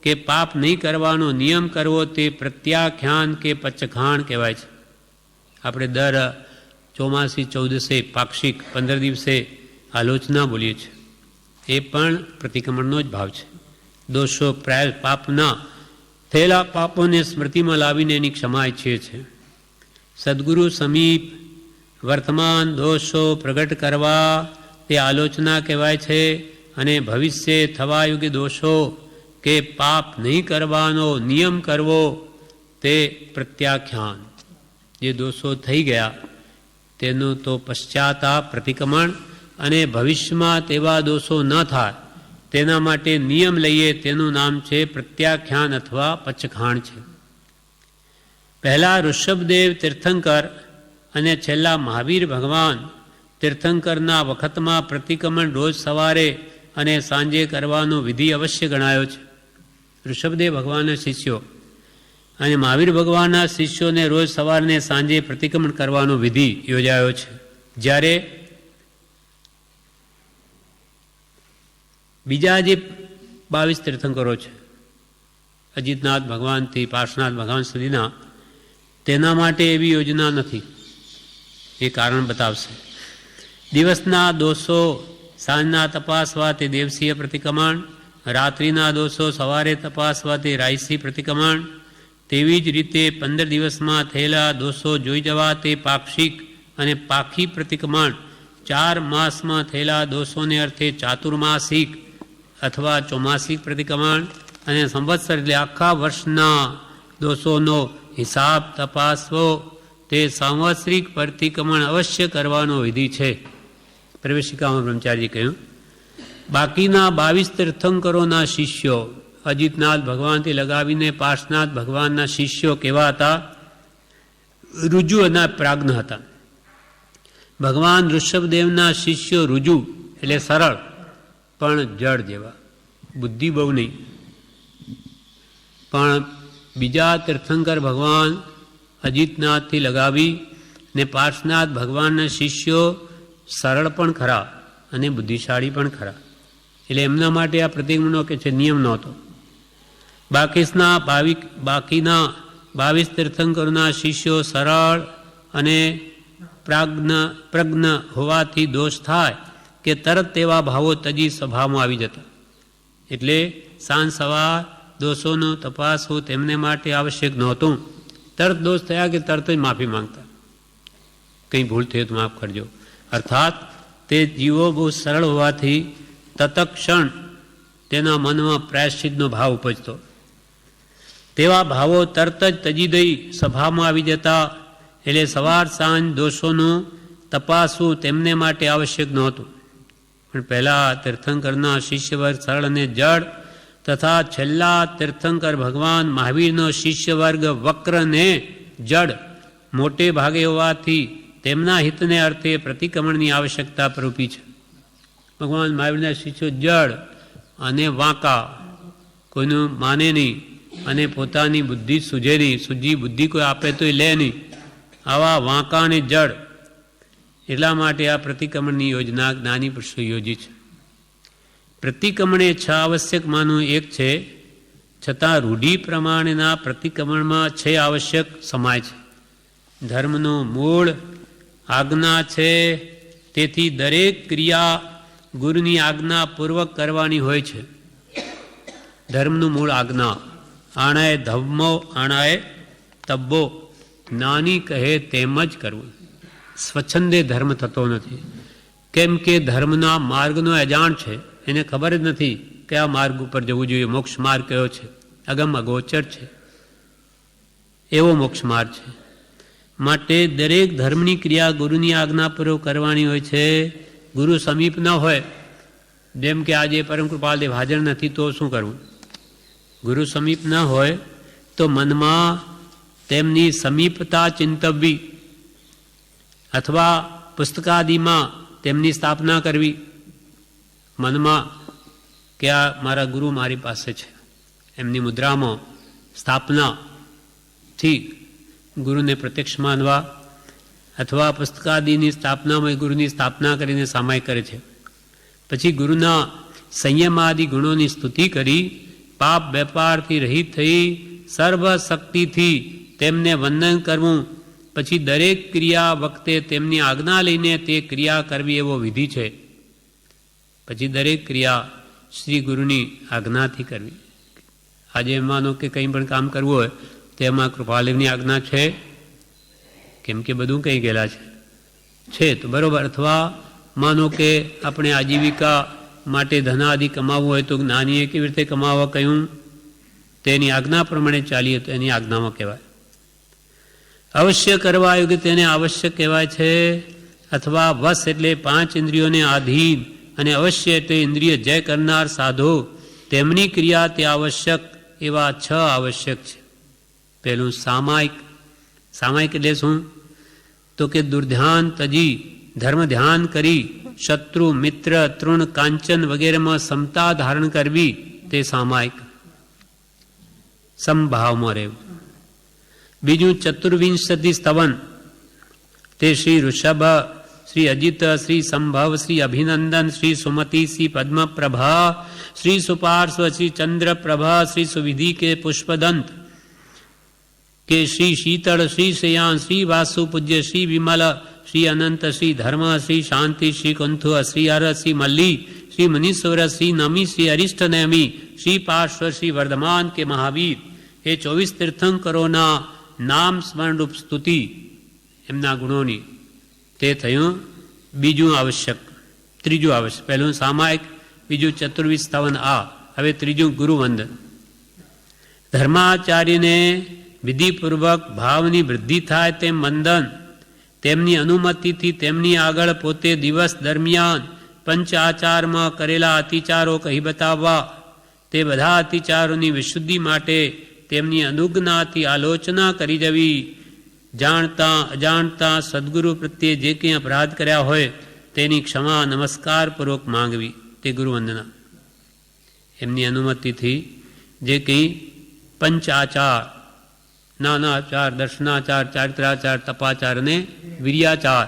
A: કે પાપ નહીં કરવાનો નિયમ કરવો તે પ્રત્યાખ્યાન કે પચખાણ કહેવાય છે. આપણે દર ચોમાસી 14 પાક્ષિક 15 દિવસે આલોચના બોલીએ છીએ. એ પણ પ્રતિક્રમણનો જ ભાવ છે. દોષો પ્રાય પાપના થયેલા પાપોને સ્મૃતિમાં લાવીને એની ક્ષમા ઈચ્છીએ છીએ. સદગુરુ સમીપ વર્તમાન દોષો પ્રગટ કરવા તે આલોચના કહેવાય છે. અને ભવિષ્ય થવા યોગ્ય દોષો કે પાપ નહીં કરવાનો નિયમ કરવો તે પ્રત્યાખ્યાન. જે દોષો થઈ ગયા તેનું તો પશ્ચાતાપ પ્રતિક્રમણ, અને ભવિષ્યમાં તેવા દોષો ન થાય તેના માટે નિયમ લઈએ તેનું નામ છે પ્રત્યાખ્યાન અથવા પચખાણ છે. પહેલા ઋષભદેવ તીર્થંકર અને છેલ્લા મહાવીર ભગવાન તીર્થંકરના વખતમાં પ્રતિક્રમણ રોજ સવારે અને સાંજે કરવાનો વિધિ અવશ્ય ગણાયો છે. ઋષભદેવ ભગવાનના શિષ્યો અને મહાવીર ભગવાનના શિષ્યોને રોજ સવારને સાંજે પ્રતિક્રમણ કરવાનો વિધિ યોજાયો છે. જ્યારે બીજા જે 22 તીર્થંકરો છે, અજીતનાથ ભગવાનથી પાર્શ્વનાથ ભગવાન સુધીના, તેના માટે એવી યોજના નથી. એ કારણ બતાવશે. દિવસના દોષો સાંજના તપાસવા તે દેવસીય પ્રતિક્રમણ, રાત્રિના દોષો સવારે તપાસવા તે રાયસી પ્રતિક્રમણ, તેવી જ રીતે 15 દિવસમાં થયેલા દોષો જોઈ જવા તે પાક્ષિક અને પાખી પ્રતિક્રમણ, 4 માસમાં થયેલા દોષોને અર્થે ચાતુર્માસિક અથવા ચોમાસિક પ્રતિક્રમણ, અને સંવત્સર એટલે આખા વર્ષના દોષોનો હિસાબ તપાસવો તે સાંવત્સરિક પ્રતિક્રમણ અવશ્ય કરવાનો વિધિ છે. પ્રવેશિકામાં બ્રહ્મચારીજી કહ્યું. બાકીના 22 તીર્થંકરોના શિષ્યો અજીતનાથ ભગવાનથી લગાવીને પાર્શ્વનાથ ભગવાનના શિષ્યો કેવા હતા? રુજુ અને પ્રાજ્ઞ હતા. ભગવાન ઋષભદેવના શિષ્યો રુજુ એટલે સરળ પણ જળ જેવા, બુદ્ધિ બહુ નહીં. પણ બીજા તીર્થંકર ભગવાન અજીતનાથથી લગાવી ને પાર્શ્વનાથ ભગવાનના શિષ્યો સરળ પણ ખરા અને બુદ્ધિશાળી પણ ખરા. એટલે એમના માટે આ પ્રતિક્રમણનો કે છે નિયમ નહોતો. બાકીના 22 તીર્થંકરોના શિષ્યો સરળ અને પ્રજ્ઞ હોવાથી દોષ થાય કે તરત તેવા ભાવો તજી સભામાં આવી જતા. એટલે સાંજ સવાર દોષોનો તપાસવું તેમને માટે આવશ્યક નહોતું. તરત દોષ થયા કે તરત જ માફી માંગતા, કંઈ ભૂલ થઈ તો માફ કરજો. અર્થાત તે જીવો બહુ સરળ હોવાથી તત્ક્ષણ તેના મનમાં પ્રાયશ્ચિતનો ભાવ ઉપજતો. તેવા ભાવો તરત જ તજી દઈ સભામાં આવી જતા. એટલે સવાર સાંજ દોષોનું તપાસવું તેમને માટે આવશ્યક નહોતું. પણ પહેલાં તીર્થંકરના શિષ્યવર્ગ સરળ અને જડ તથા છેલ્લા તીર્થંકર ભગવાન મહાવીરનો શિષ્યવર્ગ વક્ર ને જડ મોટે ભાગે હોવાથી તેમના હિતને અર્થે પ્રતિક્રમણની આવશ્યકતા પ્રરૂપી છે. ભગવાન મહાવીરના શિષ્યો જડ અને વાંકા, કોઈનું માને નહીં અને પોતાની બુદ્ધિ સૂઝે નહીં, સૂજી બુદ્ધિ કોઈ આપે તો લે નહીં, આવા વાંકા અને જડ. એટલા માટે આ પ્રતિક્રમણની યોજના જ્ઞાની પુરુષો યોજી છે. પ્રતિક્રમણ એ 6 આવશ્યકમાંનું એક છે, છતાં રૂઢિ પ્રમાણેના પ્રતિક્રમણમાં 6 આવશ્યક સમાય છે. ધર્મનું મૂળ આજ્ઞા છે, તેથી દરેક ક્રિયા ગુરુની આજ્ઞાપૂર્વક કરવાની હોય છે. ધર્મનું મૂળ આજ્ઞા. આણાએ ધમ્મો આણાએ તબ્બો, જ્ઞાની કહે તેમ જ કરવું. સ્વચ્છંદે ધર્મ થતો નથી. કેમ કે ધર્મના માર્ગનો અજાણ છે, એને ખબર જ નથી કયા માર્ગ ઉપર જવું જોઈએ. મોક્ષ માર્ગ કયો છે? અગમ અગોચર છે, એવો મોક્ષ માર્ગ છે. માટે દરેક ધર્મની ક્રિયા ગુરુની આજ્ઞાપૂર્વક કરવાની હોય છે. ગુરુ સમીપ ન હોય, જેમ કે આજે પરમ કૃપાલદેવ હાજર નથી તો શું કરવું? ગુરુ સમીપ ન હોય તો મનમાં તેમની સમીપતા ચિંતવવી અથવા પુસ્તકાદિમાં તેમની સ્થાપના કરવી મનમાં કે આ મારા ગુરુ મારી પાસે છે, એમની મુદ્રામાં સ્થાપનાથી ગુરુને પ્રત્યક્ષ માનવા, અથવા પુસ્તકાદિની સ્થાપનામાં ગુરુની સ્થાપના કરીને સામાયિક કરે છે. પછી ગુરુના સંયમાદિ ગુણોની સ્તુતિ કરી પાપ વેપારથી રહિત થઈ સર્વશક્તિથી તેમને વંદન કરવું. પછી દરેક ક્રિયા વખતે તેમની આજ્ઞા લઈને તે ક્રિયા કરવી એવો વિધિ છે. પછી દરેક ક્રિયા શ્રી ગુરુની આજ્ઞાથી કરવી. આજે માનો કે કંઈ પણ કામ કરવું હોય તેમાં કૃપાલદેવની આજ્ઞા છે, કેમ કે બધું કંઈ ગયેલા છે તો બરાબર. અથવા માનો કે આપણે આજીવિકા માટે ધનાદિ કમાવવું હોય તો જ્ઞાનીએ કેવી રીતે કમાવવા કહ્યું, તેની આજ્ઞા પ્રમાણે ચાલીએ તો એની આજ્ઞામાં કહેવાય. અવશ્ય કરવા યોગ્ય તેને આવશ્યક કહેવાય છે. અથવા વશ એટલે 5 ઇન્દ્રિયોને આધીન, અને અવશ્ય એટલે ઇન્દ્રિય જય કરનાર સાધુ, તેમની ક્રિયા તે આવશ્યક. એવા 6 આવશ્યક છે. પહેલું સામાયિક. સામાયિક એટલે શું? તો કે દુર્ધ્યાન તજી ધર્મ ધ્યાન કરી શત્રુ મિત્ર તૃણ કાંચન વગેરેમાં સમતા ધારણ કરવી તે સામાયિક, સમભાવમાં રહેવું. બીજું ચતુર્વિંશતિ સ્તવન, તે શ્રી ઋષભ, શ્રી અજિત, શ્રી સંભવ, શ્રી અભિનંદન, શ્રી સુમતિ, શ્રી પદ્મપ્રભા, શ્રી સુપાર્શ્વ, શ્રી ચંદ્રપ્રભા, શ્રી સુવિધિ કે પુષ્પદંત, કે શ્રી શીતળ, શ્રી શયાન, શ્રી વાસુ પૂજ્ય, શ્રી વિમલ, શ્રી અનંત, શ્રી ધર્મ, શ્રી શાંતિ, શ્રી કંથુ, શ્રી હર, શ્રી મલ્લી, શ્રી મનીશ્વર, શ્રી નમી, શ્રી અરિષ્ટ નેમી, શ્રી પાર્શ્વ, શ્રી વર્ધમાન કે મહાવીર, એ 24 તીર્થંકરોના નામ સ્મરણરૂપ સ્તુતિ એમના ગુણોની. તે થયું બીજું આવશ્યક. ત્રીજું આવશ્યક, પહેલું સામાયિક, બીજું ચતુર્વિધ સ્થવન. આ હવે ત્રીજું ગુરુવંદન. ધર્માચાર્યને વિધિપૂર્વક ભાવની વૃદ્ધિ થાય તેમ વંદન. તેમની અનુમતિથી તેમની આગળ પોતે દિવસ દરમિયાન પંચ આચારમાં કરેલા અતિચારો કહી બતાવવા, તે બધા અતિચારોની વિશુદ્ધિ માટે તેમની અનુજ્ઞાથી આલોચના કરી જવી. જાણતા અજાણતા સદગુરુ પ્રત્યે જે કંઈ અપરાધ કર્યા હોય તેની ક્ષમા નમસ્કારપૂર્વક માંગવી, તે ગુરુવંદના. એમની અનુમતિથી જે કંઈ પંચ આચાર, નાનાચાર, દર્શનાચાર, ચારિત્રાચાર, તપાચાર અને વીર્યાચાર,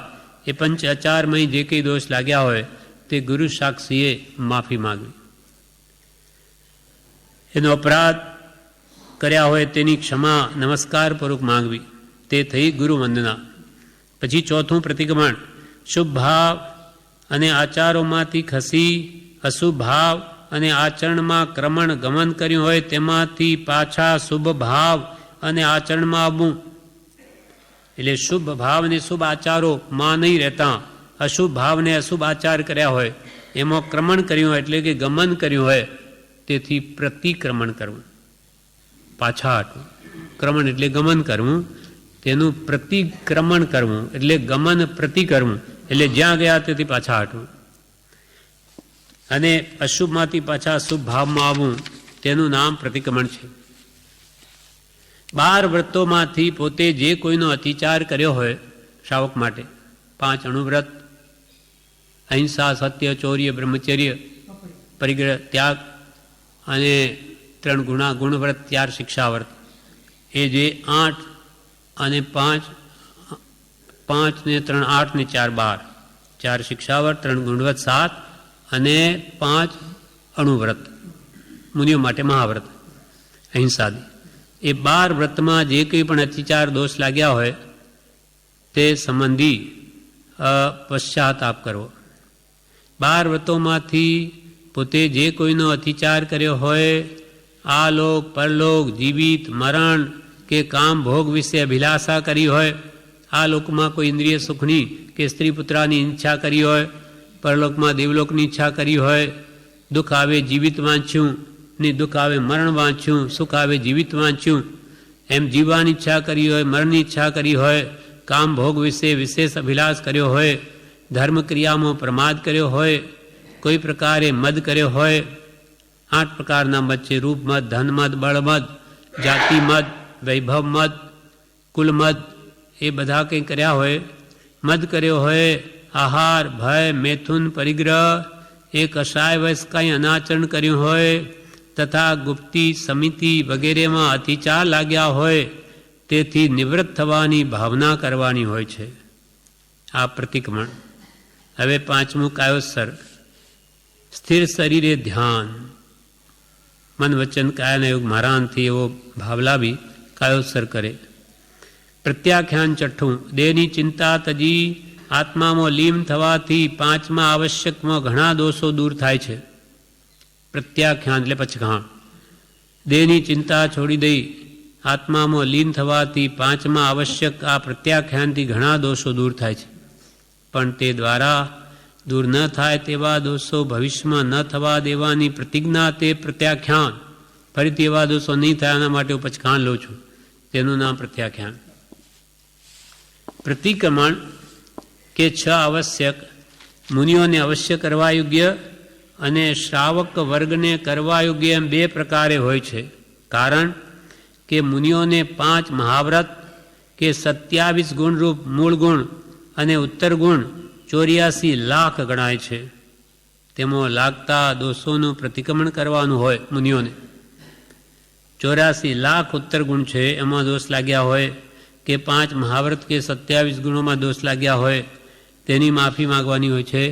A: એ પંચ આચારમય જે કંઈ દોષ લાગ્યા હોય તે ગુરુ સાક્ષીએ માફી માંગવી. એનો અપરાધ કર્યા હોય તેની ક્ષમા નમસ્કારપૂર્વક માંગવી, તે થઈ ગુરુવંદના. પછી ચોથું પ્રતિક્રમણ. શુભ ભાવ અને આચારોમાંથી ખસી અશુભ ભાવ અને આચરણમાં ક્રમણ ગમન કર્યું હોય તેમાંથી પાછા શુભ ભાવ અને આચરણમાં આવવું. એટલે શુભ ભાવ અને શુભ આચારોમાં નહીં રહેતા અશુભ ભાવ અને અશુભ આચાર કર્યા હોય એમાં ક્રમણ કર્યું હોય, એટલે કે ગમન કર્યું હોય, તેથી પ્રતિક્રમણ કરવું, પાછા હટવું. ક્રમણ એટલે ગમન કરવું, તેનું પ્રતિક્રમણ કરવું એટલે ગમન પ્રતિ કરવું, એટલે જ્યાં ગયા તેથી પાછા હટવું. અને અશુભમાંથી પાછા શુભ ભાવમાં આવવું, તેનું નામ પ્રતિક્રમણ છે. 12 વ્રતોમાંથી પોતે જે કોઈનો અતિચાર કર્યો હોય શ્રાવક માટે, 5 અણુવ્રત, અહિંસા, સત્ય, ચૌર્ય, બ્રહ્મચર્ય, પરિગ્રહ, ત્યાગ અને 3 ગુણવ્રત, 4 શિક્ષાવ્રત, એ જે 8 અને 5 ને 3 8 ને 4 12, 4 શિક્ષાવ્રત, 3 ગુણવ્રત 7 અને 5 અણુવ્રત, મુનિઓ માટે મહાવ્રત, અહિંસાદી. એ 12 વ્રતમાં જે કંઈ પણ અતિચાર દોષ લાગ્યા હોય તે સંબંધી પશ્ચાતાપ કરવો. 12 વ્રતોમાંથી પોતે જે કોઈનો અતિચાર કર્યો હોય, આ લોક પરલોક, જીવિત મરણ કે કામ ભોગ વિશે અભિલાષા કરી હોય, આ લોકમાં કોઈ ઇન્દ્રિય સુખની કે સ્ત્રી પુત્રાની ઈચ્છા કરી હોય, પરલોકમાં દેવલોકની ઈચ્છા કરી હોય, દુઃખ આવે જીવિત વાંચ્યું ને દુઃખ આવે મરણ વાંચ્યું, સુખ આવે જીવિત વાંચ્યું, એમ જીવવાની ઈચ્છા કરી હોય, મરણની ઈચ્છા કરી હોય, કામ ભોગ વિશે વિશેષ અભિલાષ કર્યો હોય, ધર્મ ક્રિયામાં પ્રમાદ કર્યો હોય, કોઈ પ્રકારે મદ કર્યો હોય. 8 પ્રકારના મદ છે: રૂપ મદ, ધન મદ, બળ મદ, જાતિ મદ, વૈભવ મદ, કુલ મદ, એ બધા કંઈ કર્યા હોય. મદ કર્યો હોય, આહાર, ભય, મૈથુન, પરિગ્રહ, એ કષાય વશ કંઈ અનાચરણ કર્યું હોય તથા ગુપ્તી, સમિતિ વગેરેમાં અતિચાર લાગ્યા હોય, તેથી નિવૃત્ત થવાની ભાવના કરવાની હોય છે. આ પ્રતિક્રમણ. હવે 5મું કાયોત્સર્ગ. સ્થિર શરીરે ધ્યાન, મન વચન કાયાના યોગ મહારાનથી એવો ભાવ લાવી કાયોત્સર્ગ કરે. પ્રત્યાખ્યાન 6. દેહની ચિંતા તજી આત્મામાં લીન થવાથી 5મા આવશ્યકમાં ઘણા દોષો દૂર થાય છે. પ્રત્યાખ્યાન એટલે પછઘાણ. દેહની ચિંતા છોડી દઈ આત્મામાં લીન થવાથી 5મા આવશ્યક આ પ્રત્યાખ્યાનથી ઘણા દોષો દૂર થાય છે. પણ તે દ્વારા દૂર ન થાય તેવા દોષો ભવિષ્યમાં ન થવા દેવાની પ્રતિજ્ઞા, તે પ્રત્યાખ્યાન. ફરીથી એવા દોષો નહીં થાય એના માટે હું પછઘાણ લઉં છું, તેનું નામ પ્રત્યાખ્યાન. પ્રતિક્રમણ કે 6 આવશ્યક મુનિઓને અવશ્ય કરવા યોગ્ય અને શ્રાવક વર્ગને કરવા યોગ્ય એમ 2 પ્રકારે હોય છે. કારણ કે મુનિઓને 5 મહાવ્રત કે 27 ગુણરૂપ મૂળ ગુણ અને ઉત્તર ગુણ 84 લાખ ગણાય છે. તેમાં લાગતા દોષોનું પ્રતિક્રમણ કરવાનું હોય મુનિઓને. 84 લાખ ઉત્તર ગુણ છે, એમાં દોષ લાગ્યા હોય, કે 5 મહાવ્રત કે 27 ગુણોમાં દોષ લાગ્યા હોય, તેની માફી માગવાની હોય છે.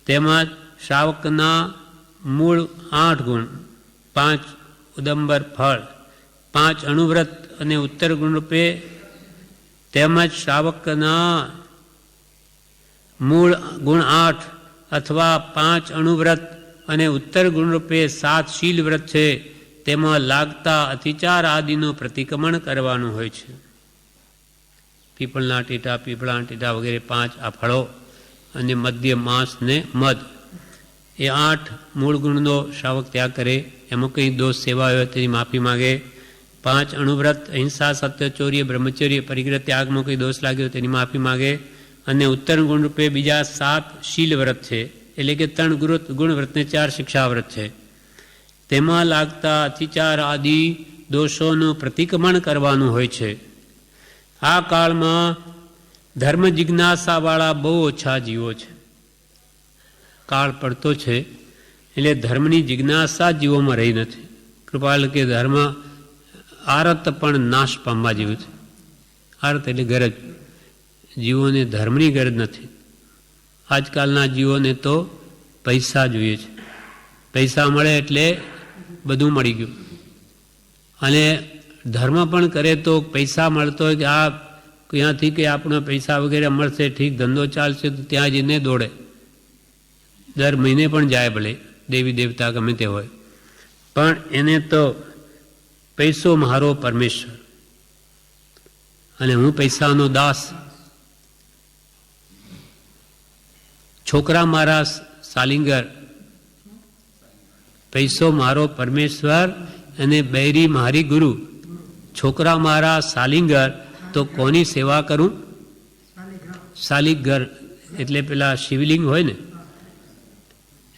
A: તેમજ શ્રાવકના મૂળ 8 ગુણ, 5 ઉદંબર ફળ 5 અણુવ્રત અને ઉત્તર ગુણરૂપે તેમજ શ્રાવકના મૂળ ગુણ 8 અથવા 5 અણુવ્રત અને ઉત્તર ગુણરૂપે 7 શીલ વ્રત છે, તેમાં લાગતા અતિચાર આદિનું પ્રતિક્રમણ કરવાનું હોય છે. પીપળના ટીટા, પીપળાના ટીટા વગેરે 5 આ ફળો અને મધ્ય માંસ ને મધ, એ 8 મૂળ ગુણનો શ્રાવક ત્યાગ કરે. એમાં કંઈ દોષ સેવા હોય તેની માફી માગે. 5 અણુવ્રત, અહિંસા, સત્ય, ચોર્ય, બ્રહ્મચર્ય, પરિગ્રહ, ત્યાગમાં કંઈ દોષ લાગ્યો તેની માફી માગે. અને ઉત્તર ગુણરૂપે બીજા 7 શીલ વ્રત છે, એટલે કે 3 ગુણવ્રત ને 4 શિક્ષા વ્રત છે. તેમાં લાગતા અતિચાર આદિ દોષોનું પ્રતિક્રમણ કરવાનું હોય છે. આ કાળમાં ધર્મ જિજ્ઞાસાવાળા બહુ ઓછા જીવો છે. કાળ પડતો છે એટલે ધર્મની જિજ્ઞાસા જીવોમાં રહી નથી. કૃપાલ કે ધર્મ આરત પણ નાશ પામવા જેવું છે. આરત એટલે ગરજ. જીવોને ધર્મની ગરજ નથી. આજકાલના જીવોને તો પૈસા જોઈએ છે. પૈસા મળે એટલે બધું મળી ગયું. અને ધર્મ પણ કરે તો પૈસા મળતો હોય કે આ ત્યાંથી કે આપણને પૈસા વગેરે મળશે, ઠીક ધંધો ચાલશે, તો ત્યાં જઈને દોડે. દર મહિને પણ જાય, ભલે દેવી દેવતા ગમે તે હોય, પણ એને તો પૈસો મારો પરમેશ્વર અને હું પૈસાનો દાસ. છોકરા મારા સાલિંગર, પૈસો મારો પરમેશ્વર અને બૈરી મારી ગુરુ. છોકરા મારા સાલિંગર, તો કોની સેવા કરું? સાલિગર એટલે પેલા શિવલિંગ હોય ને,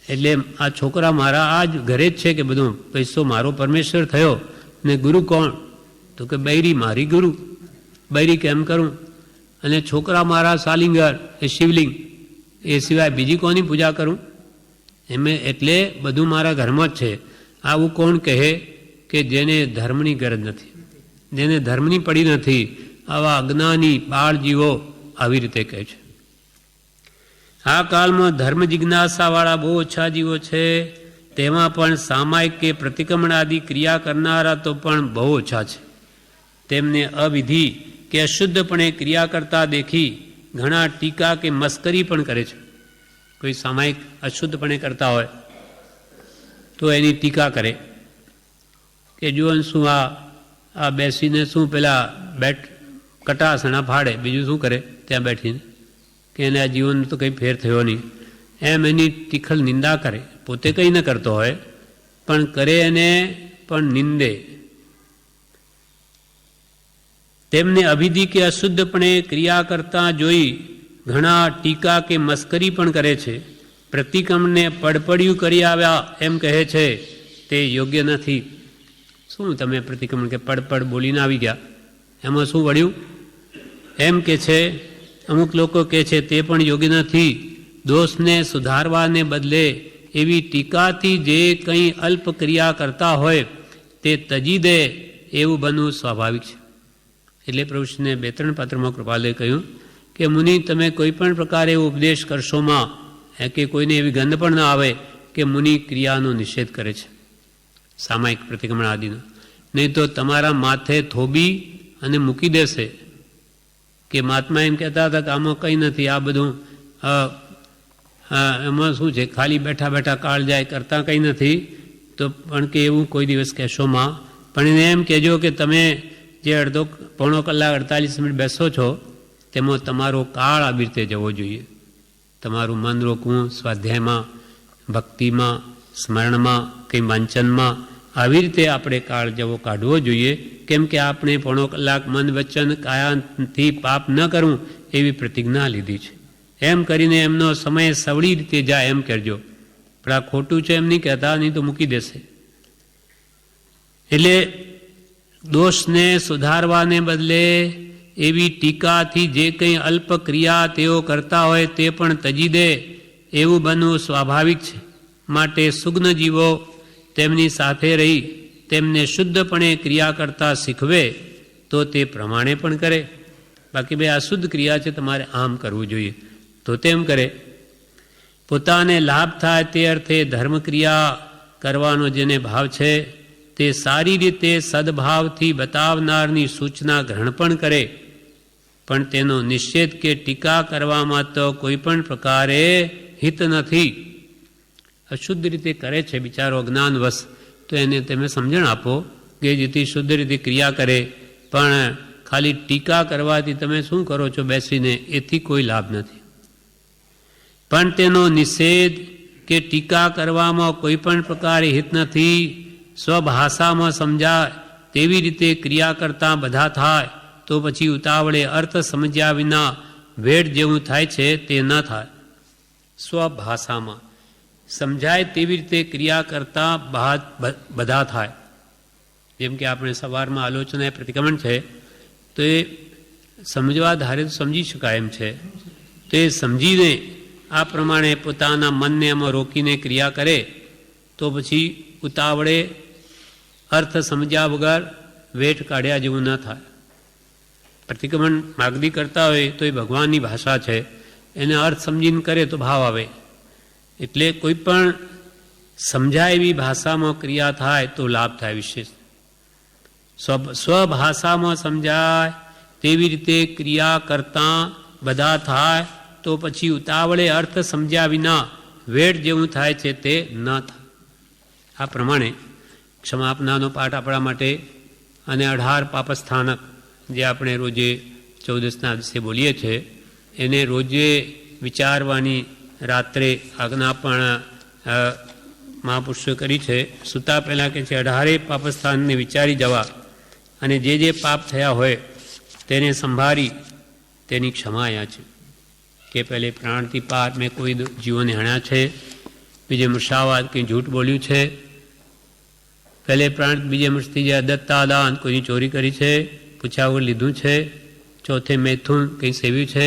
A: એટલે આ છોકરા મારા આ જ ઘરે જ છે કે બધું. પૈસો મારો પરમેશ્વર થયો ને ગુરુ કોણ? તો કે બૈરી મારી ગુરુ. બૈરી કેમ કરું? અને છોકરા મારા સાલિંગર એ શિવલિંગ, એ સિવાય બીજી કોની પૂજા કરું? એમે એટલે બધું મારા ઘરમાં જ છે. આવું કોણ કહે? કે જેને ધર્મની ગરજ નથી, જેને ધર્મની પડી નથી. આવા અજ્ઞાની બાળ જીવો આવી રીતે કહે છે. આ કાળમાં ધર્મ જિજ્ઞાસાવાળા બહુ ઓછા જીવો છે. તેમાં પણ સામાયિક કે પ્રતિક્રમણ આદિ ક્રિયા કરનારા તો પણ બહુ ઓછા છે. તેમને અવિધિ કે અશુદ્ધપણે ક્રિયા કરતા દેખી ઘણા ટીકા કે મસ્કરી પણ કરે છે. કોઈ સામાયિક અશુદ્ધપણે કરતા હોય તો એની ટીકા કરે કે જુઓ શું આ બેસીને શું પેલા કટાસણા ફાડે, બીજું શું કરે ત્યાં બેઠીને, કે એને આ જીવનનો તો કંઈ ફેર થયો નહીં, એમ એની તીખલ નિંદા કરે. પોતે કંઈ ન કરતો હોય પણ કરે એને પણ નિંદે. તેમને અવિધિ કે અશુદ્ધપણે ક્રિયા કરતા જોઈ ઘણા ટીકા કે મસ્કરી પણ કરે છે. પ્રતિક્રમણને પડપડિયું કરી આવ્યા એમ કહે છે, તે યોગ્ય નથી. શું તમે પ્રતિક્રમણ કે પડપડ બોલીને આવી ગયા, એમાં શું વળ્યું? એમ કે છે અમુક લોકો કહે છે તે પણ યોગ્ય નથી. દોષને સુધારવાને બદલે એવી ટીકાથી જે કંઈ અલ્પ ક્રિયા કરતા હોય તે તજી દે એવું બનવું સ્વાભાવિક છે. એટલે પ્રભુશ્રીને 2-3 પાત્રમાં કૃપાલએ કહ્યું કે મુનિ, તમે કોઈ પણ પ્રકારે ઉપદેશ કરશોમાં કે કોઈને એવી ગંધ પણ ન આવે કે મુનિ ક્રિયાનો નિષેધ કરે છે, સામાયિક પ્રતિક્રમણ આદિનો. નહીં તો તમારા માથે થોબી અને મૂકી દેશે. કે મહાત્મા એમ કહેતા હતા કે આમાં કંઈ નથી, આ બધું એમાં શું છે, ખાલી બેઠા બેઠા કાળ જાય, કરતાં કંઈ નથી. તો પણ કે એવું કોઈ દિવસ કહેશોમાં, પણ એને એમ કહેજો કે તમે જે પોણો કલાક 48 મિનિટ બેસો છો તેમાં તમારો કાળ આવી રીતે જવો જોઈએ. તમારું મન રોકવું સ્વાધ્યાયમાં, ભક્તિમાં, સ્મરણમાં, કંઈ વાંચનમાં, આવી રીતે આપણે કાળ જવો કાઢવો જોઈએ. કેમ કે આપણે પોણો કલાક મન વચન કાયાથી પાપ ન કરવું એવી પ્રતિજ્ઞા લીધી છે. એમ કરીને એમનો સમય સવળી રીતે જાય એમ કહેજો. પણ આ ખોટું છે એમ નહીં કહેતા, નહીં તો મૂકી દેશે. એટલે દોષને સુધારવાને બદલે એવી ટીકાથી જે કંઈ અલ્પ ક્રિયા તેઓ કરતા હોય તે પણ તજી દે એવું બનવું સ્વાભાવિક છે. માટે સુગ્ન જીવો તેમની સાથે રહી તેમને શુદ્ધપણે ક્રિયા કરતા શીખવે તો તે પ્રમાણે પણ કરે. બાકી ભાઈ અશુદ્ધ ક્રિયા છે, તમારે આમ કરવું જોઈએ તો તેમ કરે. પોતાને લાભ થાય તે અર્થે ધર્મક્રિયા કરવાનો જેને ભાવ છે તે સારી રીતે સદભાવથી બતાવનારની સૂચના ગ્રહણ પણ કરે, પણ તેનો નિષેધ કે ટીકા કરવામાં તો કોઈ પણ પ્રકારે હિત નથી. અશુદ્ધ રીતે કરે છે બિચારો અજ્ઞાનવશ, તો એને તમે સમજણ આપો કે જેથી શુદ્ધ રીતે ક્રિયા કરે. પણ ખાલી ટીકા કરવાથી તમે શું કરો છો બેસીને, એથી કોઈ લાભ નથી. પણ તેનો નિષેધ કે ટીકા કરવામાં કોઈ પણ પ્રકારે હિત નથી. સ્વભાષામાં સમજાય તેવી રીતે ક્રિયા કરતાં બધા થાય તો પછી ઉતાવળે અર્થ સમજ્યા વિના વેડ જેવું થાય છે તે ન થાય. સ્વભાષામાં સમજાય તેવી રીતે ક્રિયા કરતાં બધા થાય. જેમ કે આપણે સવારમાં આલોચના પ્રતિક્રમણ છે, તો એ સમજવા ધારે તો સમજી શકાય એમ છે. તો એ સમજીને આ પ્રમાણે પોતાના મનને એમાં રોકીને ક્રિયા કરે તો પછી ઉતાવળે અર્થ સમજ્યા વગર વેઠ કાઢ્યા જેવું ન થાય. પ્રતિક્રમણ માગદી કરતા હોય તો એ ભગવાનની ભાષા છે, એને અર્થ સમજીને કરે તો ભાવ આવે. એટલે કોઈ પણ સમજાય એવી ભાષામાં ક્રિયા થાય તો લાભ થાય વિશેષ. સ્વભાષામાં સમજાય તેવી રીતે ક્રિયા કરતાં બધા થાય તો પછી ઉતાવળે અર્થ સમજ્યા વિના વેડ જેવું થાય છે તે ન થાય. આ પ્રમાણે ક્ષમાપનાનો પાઠ આપણા માટે અને 18 પાપસ્થાનક જે આપણે રોજે 14ના દિવસે બોલીએ છીએ, એને રોજે વિચારવાની રાત્રે આજ્ઞા પણ મહાપુરુષોએ કરી છે. સૂતા પહેલાં કે છે 18 પાપસ્થાનને વિચારી જવા અને જે પાપ થયા હોય તેને સંભાળી તેની ક્ષમા આયા છે. કે પહેલે પ્રાણથી પાર મેં કોઈ જીવોને હણ્યા છે, બીજે મૃષાવાદ કંઈ જૂઠ બોલ્યું છે, પહેલે પ્રાણ બીજે મૃત્યુજય દત્તાદાન કોઈની ચોરી કરી છે, પૂછ્યા વગર લીધું છે, ચોથે મૈથુન કંઈ સેવ્યું છે,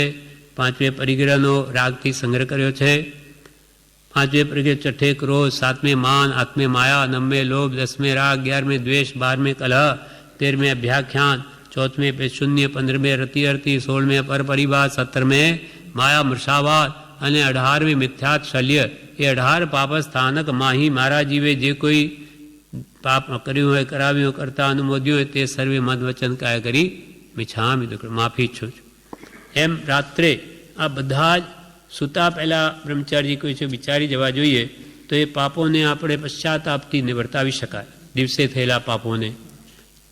A: પાંચમે પરિગ્રહનો રાગથી સંગ્રહ કર્યો છે, પાંચમે પરિગ્રહ, છઠ્ઠે ક્રોધ, સાતમે માન, આઠમે માયા, નવમે લોભ, 10મે રાગ, 11મે દ્વેષ, 12મે કલહ, 13મે અભ્યાખ્યાન, ચોથમે શૂન્ય, 15મે રતિ, 16મે પરપરિવાદ, 17મે માયા મૃષાવાદ અને 18મે મિથ્યાત્સલ્ય. એ 18 પાપસ્થાનક માહી મારા જીવે જે કોઈ પાપ કર્યું હોય, કરાવ્યું હોય, કરતા અનુમોદ્યું હોય તે સર્વે મદ વચન કાય કરી મિછામી દુઃખ માફી ઈચ્છું છું. એમ રાત્રે આ બધા જ સૂતા પહેલાં બ્રહ્મચારી કોઈ છે વિચારી જવા જોઈએ તો એ પાપોને આપણે પશ્ચાતાપથી નિવર્તાવી શકાય, દિવસે થયેલા પાપોને.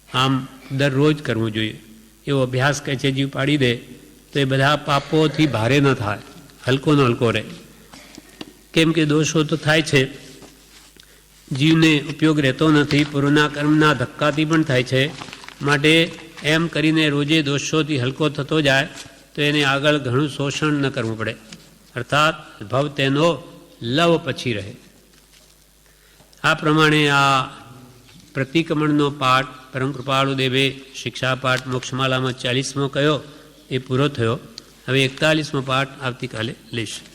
A: આમ દરરોજ કરવું જોઈએ. એવો અભ્યાસ કહે છે જીવ પાડી દે તો એ બધા પાપોથી ભારે ન થાય, હલકોનો હલકો રહે. કેમ કે દોષો તો થાય છે, જીવને ઉપયોગ રહેતો નથી, પૂર્વના કર્મના ધક્કાથી પણ થાય છે. માટે એમ કરીને રોજે દોષોથી હલકો થતો જાય તો એને આગળ ઘણું શોષણ ન કરવું પડે, અર્થાત ભવ તેનો લવ પછી રહે. આ પ્રમાણે આ પ્રતિક્રમણનો પાઠ પરમ કૃપાળુ દેવે શિક્ષા પાઠ મોક્ષમાલામાં 40મો કયો એ પૂરો થયો. હવે 41મો પાઠ આવતીકાલે લઈશું.